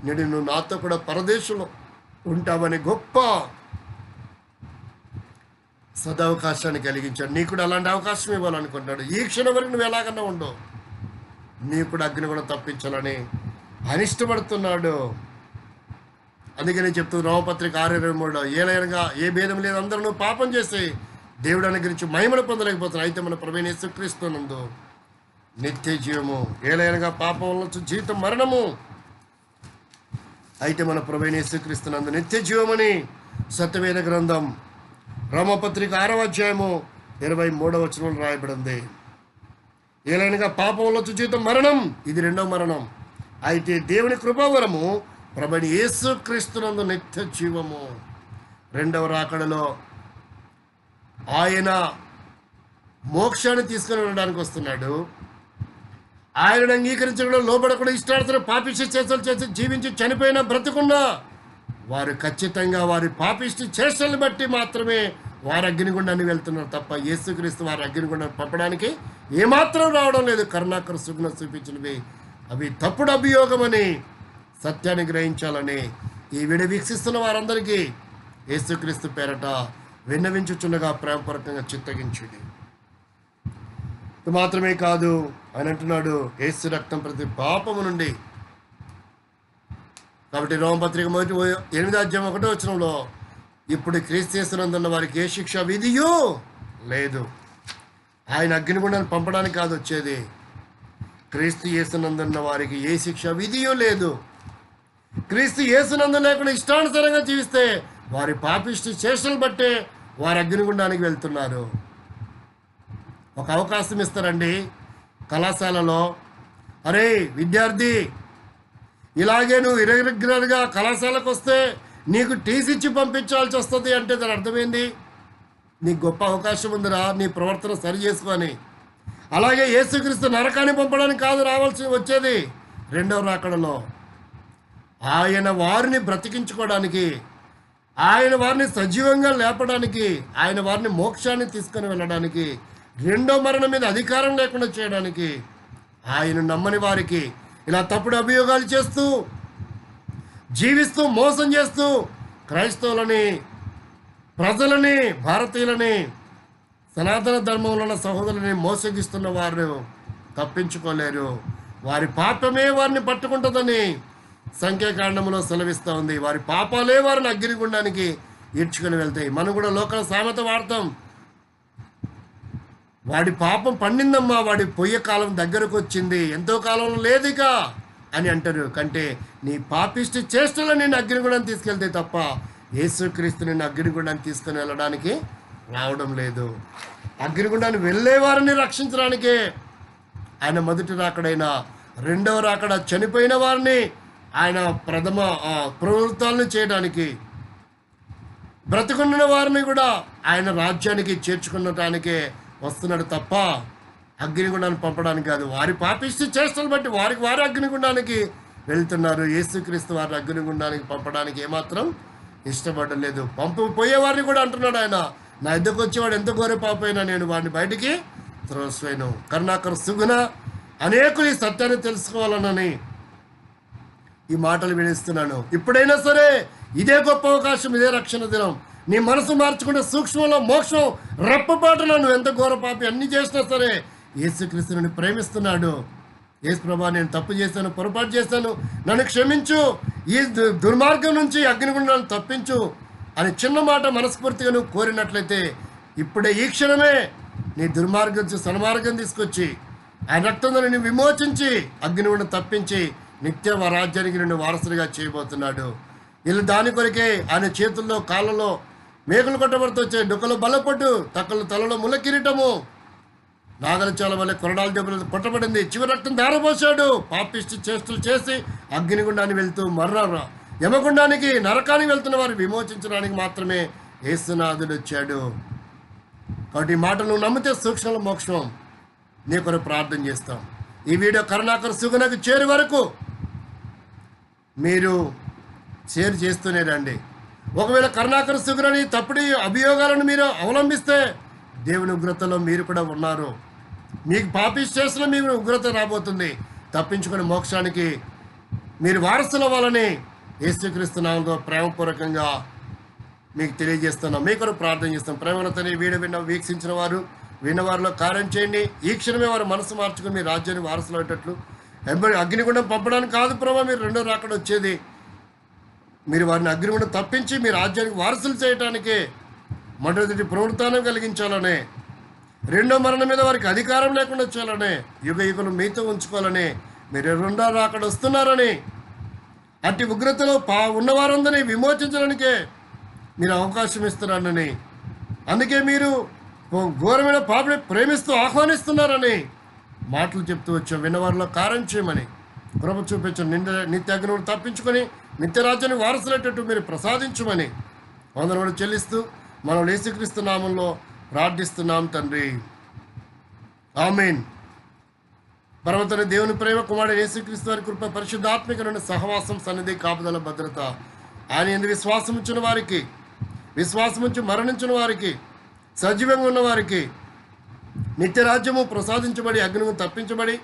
నువ్వు నాతో కూడా పరదేశంలో ఉంటావని గొప్ప సదవకాశాన్ని కలిగించాడు. నీకు కూడా అలాంటి అవకాశం ఇవ్వాలనుకుంటాడు. ఈ క్షణం వరకు నువ్వు ఎలాగన్నా ఉండు, నీకు కూడా అగ్ని కూడా తప్పించాలని ఆయన ఇష్టపడుతున్నాడు. అందుకే నేను చెప్తున్నాను, రోమపత్రిక 6:23 ఏలైనగా ఏ భేదం లేదు, అందరూ పాపం చేసి దేవుడు అనుగ్రహించి మహిమను పొందలేకపోతున్నారు. అయితే మన ప్రభువైన యేసుక్రీస్తునందు నిత్య జీవము, ఏలైనగా పాపం వల్ల జీవితం మరణము, అయితే మన ప్రభువైన యేసుక్రీస్తునందు నిత్య జీవమని సత్యవేద గ్రంథం రోమపత్రిక 6:23 వచనంలో రాయబడింది. ఏలైనగా పాపం వల్ల జీవితం మరణం, ఇది రెండవ మరణం. అయితే దేవుని కృపావరము ప్రభువైన యేసుక్రీస్తునందు నిత్య జీవము. రెండవ రాకడలో ఆయన మోక్షాన్ని తీసుకొని వెళ్ళడానికి వస్తున్నాడు. ఆయనను అంగీకరించకుండా లోబడకుండా ఇష్టార్థులు పాపిష్టి చేష్టలు చేసి జీవించి చనిపోయిన బ్రతుకున్నా వారు ఖచ్చితంగా వారి పాపిష్టి చేష్టలను బట్టి మాత్రమే వారి అగ్నిగుండాన్ని వెళ్తున్నారు తప్ప యేసుక్రీస్తు వారి అగ్నిగుండాన్ని పంపడానికి ఏమాత్రం రావడం లేదు. కరుణాకర సుగుణ చూపించినవి అవి తప్పుడు అభియోగమని సత్యాన్ని గ్రహించాలని ఈ వీడియో వీక్షిస్తున్న వారందరికీ యేసుక్రీస్తు పేరట విన్నవించుచున్నగా ప్రేమపూర్వకంగా చిత్తగించుడి. మాత్రమే కాదు ఆయన అంటున్నాడు యేసు రక్తం ప్రతి పాపము నుండి. కాబట్టి రోమపత్రిక 8:1 ఇప్పుడు క్రీస్తు యేసునందున్న వారికి ఏ శిక్ష విధియు లేదు. ఆయన అగ్నిగుండాన్ని పంపడానికి కాదు వచ్చేది, క్రీస్తు యేసునందున్న వారికి ఏ శిక్ష విధియు లేదు. క్రీస్తు యేసునందు లేకుండా ఇష్టానుసారంగా జీవిస్తే వారి పాపిష్టి చేష్టలు బట్టే వారి అగ్నిగుండానికి వెళ్తున్నారు. ఒక అవకాశం ఇస్తారండి కళాశాలలో, అరే విద్యార్థి ఇలాగే నువ్వు ఇరెగ్యులర్గా కళాశాలకు వస్తే నీకు టీసీ ఇచ్చి పంపించాల్సి వస్తుంది అంటే దాని అర్థమైంది, నీకు గొప్ప అవకాశం ఉందిరా నీ ప్రవర్తన సరి చేసుకొని. అలాగే యేసుక్రీస్తు నరకాన్ని పంపడానికి కాదు రావాల్సి వచ్చేది, రెండవ రాకడలో ఆయన వారిని బ్రతికించుకోవడానికి, ఆయన వారిని సజీవంగా లేపడానికి, ఆయన వారిని మోక్షాన్ని తీసుకొని వెళ్ళడానికి, రెండో మరణం మీద అధికారం లేకుండా చేయడానికి, ఆయన నమ్మని వారికి ఇలా తప్పుడు అభియోగాలు చేస్తూ జీవిస్తూ మోసం చేస్తూ క్రైస్తవులని, ప్రజలని, భారతీయులని, సనాతన ధర్మంలో ఉన్న సహోదరులని మోసగిస్తున్న వారు తప్పించుకోలేరు. వారి పాపమే వారిని పట్టుకుంటుందని సంఖ్యాకాండంలో సెలవిస్తూ ఉంది. వారి పాపాలే వారిని అగ్నిగుండానికి ఈడ్చుకొని వెళ్తాయి. మనం కూడా లోకల సామెత వాడతాం, వాడి పాపం పండిందమ్మా, వాడి పొయ్యే కాలం దగ్గరకు వచ్చింది, ఎంతో కాలం లేదిక అని అంటారు. కంటే నీ పాపిష్టి చేష్టలో నేను అగ్నిగుండాన్ని తీసుకెళ్తే తప్ప యేసుక్రీస్తు నిన్ను అగ్నిగుండాన్ని తీసుకొని వెళ్ళడానికి రావడం లేదు. అగ్నిగుండాన్ని వెళ్ళే వారిని రక్షించడానికే ఆయన మొదటి రాకడైన, రెండవ రాకడ చనిపోయిన వారిని ఆయన ప్రథమ ప్రవృత్తాలను చేయడానికి, బ్రతికున్న వారిని కూడా ఆయన రాజ్యానికి చేర్చుకునటానికే వస్తున్నాడు తప్ప అగ్నిగుండాన్ని పంపడానికి కాదు. వారి పాపిష్టి చేష్టలు బట్టి వారి అగ్నిగుండానికి వెళ్తున్నారు. యేసుక్రీస్తు వారి అగ్నిగుండానికి పంపడానికి ఏమాత్రం ఇష్టపడలేదు. పోయేవారిని కూడా అంటున్నాడు ఆయన, నా ఎద్దకు వచ్చేవాడు ఎంత ఘోర పాపైనా నేను వాడిని బయటికి త్రోసివేయను. కరుణాకర సుగుణ అనేకులు ఈ సత్యాన్ని తెలుసుకోవాలనని ఈ మాటలు వినిస్తున్నాను. ఇప్పుడైనా సరే ఇదే గొప్ప అవకాశం, ఇదే రక్షణ దినం. నీ మనసు మార్చుకుంటే సూక్ష్మంలో మోక్షం రెప్పపాటులో నువ్వు ఎంత ఘోర పాపి అన్ని చేసినా సరే యేసుక్రీస్తుని ప్రేమిస్తున్నాడు. యేసు ప్రభా నేను తప్పు చేశాను, పొరపాటు చేశాను, నన్ను క్షమించు, ఈ దుర్మార్గం నుంచి అగ్నిగుండాన్ని తప్పించు అని చిన్న మాట మనస్ఫూర్తిగా నువ్వు కోరినట్లయితే ఇప్పుడే ఈ క్షణమే నీ దుర్మార్గం సన్మార్గం తీసుకొచ్చి ఆయన రక్తంలో నిన్ను విమోచించి అగ్నిగుండం తప్పించి నిత్య రాజ్యానికి నిన్ను వారసుడిగా చేయబోతున్నాడు. వీళ్ళు దాని కొరకే ఆయన చేతుల్లో కాళ్ళలో మేకలు కొట్టబడుతూ వచ్చాయి, డొక్కలో బలపట్టు, తక్కలు తలలో ముళ్ళ కిరీటము, నాగరచాల వల్ల కొరడాల దెబ్బలు కొట్టబడింది, చివరి రక్తం ధారపోసాడు. పాపిష్టి చేష్టలు చేసి అగ్నిగుండాన్ని వెళ్తూ యమగుండానికి నరకానికి వెళ్తున్న వారు విమోచించడానికి మాత్రమే యేసునాథుడు వచ్చాడు. కాబట్టి ఈ మాటలు నువ్వు నమ్మితే సూక్ష్మ మోక్షం నీ కొరకు ప్రార్థన చేస్తాం. ఈ వీడియో కరుణాకర సుగుణకు చేరే వరకు మీరు షేర్ చేస్తూనే రండి. ఒకవేళ కరుణాకర సుగుణని తప్పుడు అభియోగాలను మీరు అవలంబిస్తే దేవుని ఉగ్రతలో మీరు కూడా ఉన్నారు. మీకు పాపిష్చేసిన మీకు ఉగ్రత రాబోతుంది. తప్పించుకుని మోక్షానికి మీరు వారసులు అవ్వాలని యేసుక్రీస్తు నామములో ప్రేమపూర్వకంగా మీకు తెలియజేస్తున్నాం. మీ కొరకు ప్రార్థన చేస్తాం. ప్రేమలతోని వీడియో వీక్షించిన వారు విన్నవారిలో కార్యం చేయండి. ఈ క్షణమే వారు మనసు మార్చుకుని మీ రాజ్యాన్ని వారసులు అయ్యేటట్లు. అగ్నిగుండం పంపడానికి కాదు ప్రభావ, మీరు రెండో రాకడ వచ్చేది, మీరు వారిని అగ్నిగుండం తప్పించి మీ రాజ్యానికి వారసులు చేయటానికే మొదటి పునరుత్థానం కలిగించాలనే, రెండో మరణం మీద వారికి అధికారం లేకుండా చేయాలనే, యుగ యుగలు మీతో ఉంచుకోవాలని, మీరు రెండో రాకడ వస్తున్నారని, అట్టి ఉగ్రతలో ఉన్నవారందరినీ విమోచించడానికే మీరు అవకాశం ఇస్తున్నారని, అందుకే మీరు ఘోరమైన పాపని ప్రేమిస్తూ ఆహ్వానిస్తున్నారని మాటలు చెప్తూ వచ్చాం. విన్నవారిలో కార్యం చేయమని కృప చూపించండి. నిత్య అగ్నిని తప్పించుకొని నిత్య రాజ్యాన్ని వారసులయ్యేటట్టు మీరు ప్రసాదించమని వందనములు చెల్లిస్తూ మనం యేసుక్రీస్తు నామంలో ప్రార్థిస్తున్నాం తండ్రి. ఆమేన్. పర్వతన దేవుని ప్రేమ కుమారుడు యేసుక్రీస్తు వారి కృప పరిశుద్ధాత్మికమైన సహవాసం సన్నిధి కాపుదల భద్రత ఆయన యందు విశ్వాసం ఉంచిన వారికి, విశ్వాసం ఉంచి మరణించిన వారికి, సజీవంగా ఉన్న వారికి నిత్యరాజ్యము ప్రసాదించబడి అగ్నిము తప్పించబడి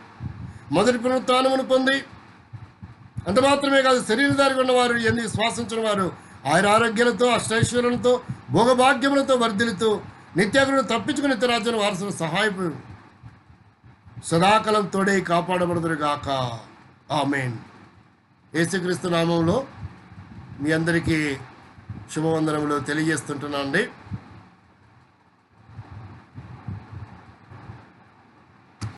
మొదటి పునరుత్థానమును పొంది అంత మాత్రమే కాదు, శరీరధారిగా ఉన్నవారు యందు విశ్వాసించిన వారు ఆయన ఆరోగ్యాలతో అష్టైశ్వర్యాలతో భోగభాగ్యములతో వర్ధిల్లుతూ నిత్యాగ్రహం తప్పించుకుని నిత్యరాజ్యాన్ని వారసులు సహాయపడు సదాకాలం తోడే కాపాడబడుదురుగాక. ఆమేన్. యేసుక్రీస్తు నామంలో మీ అందరికీ శుభవందనములు తెలియజేస్తుంటున్నాను అండి.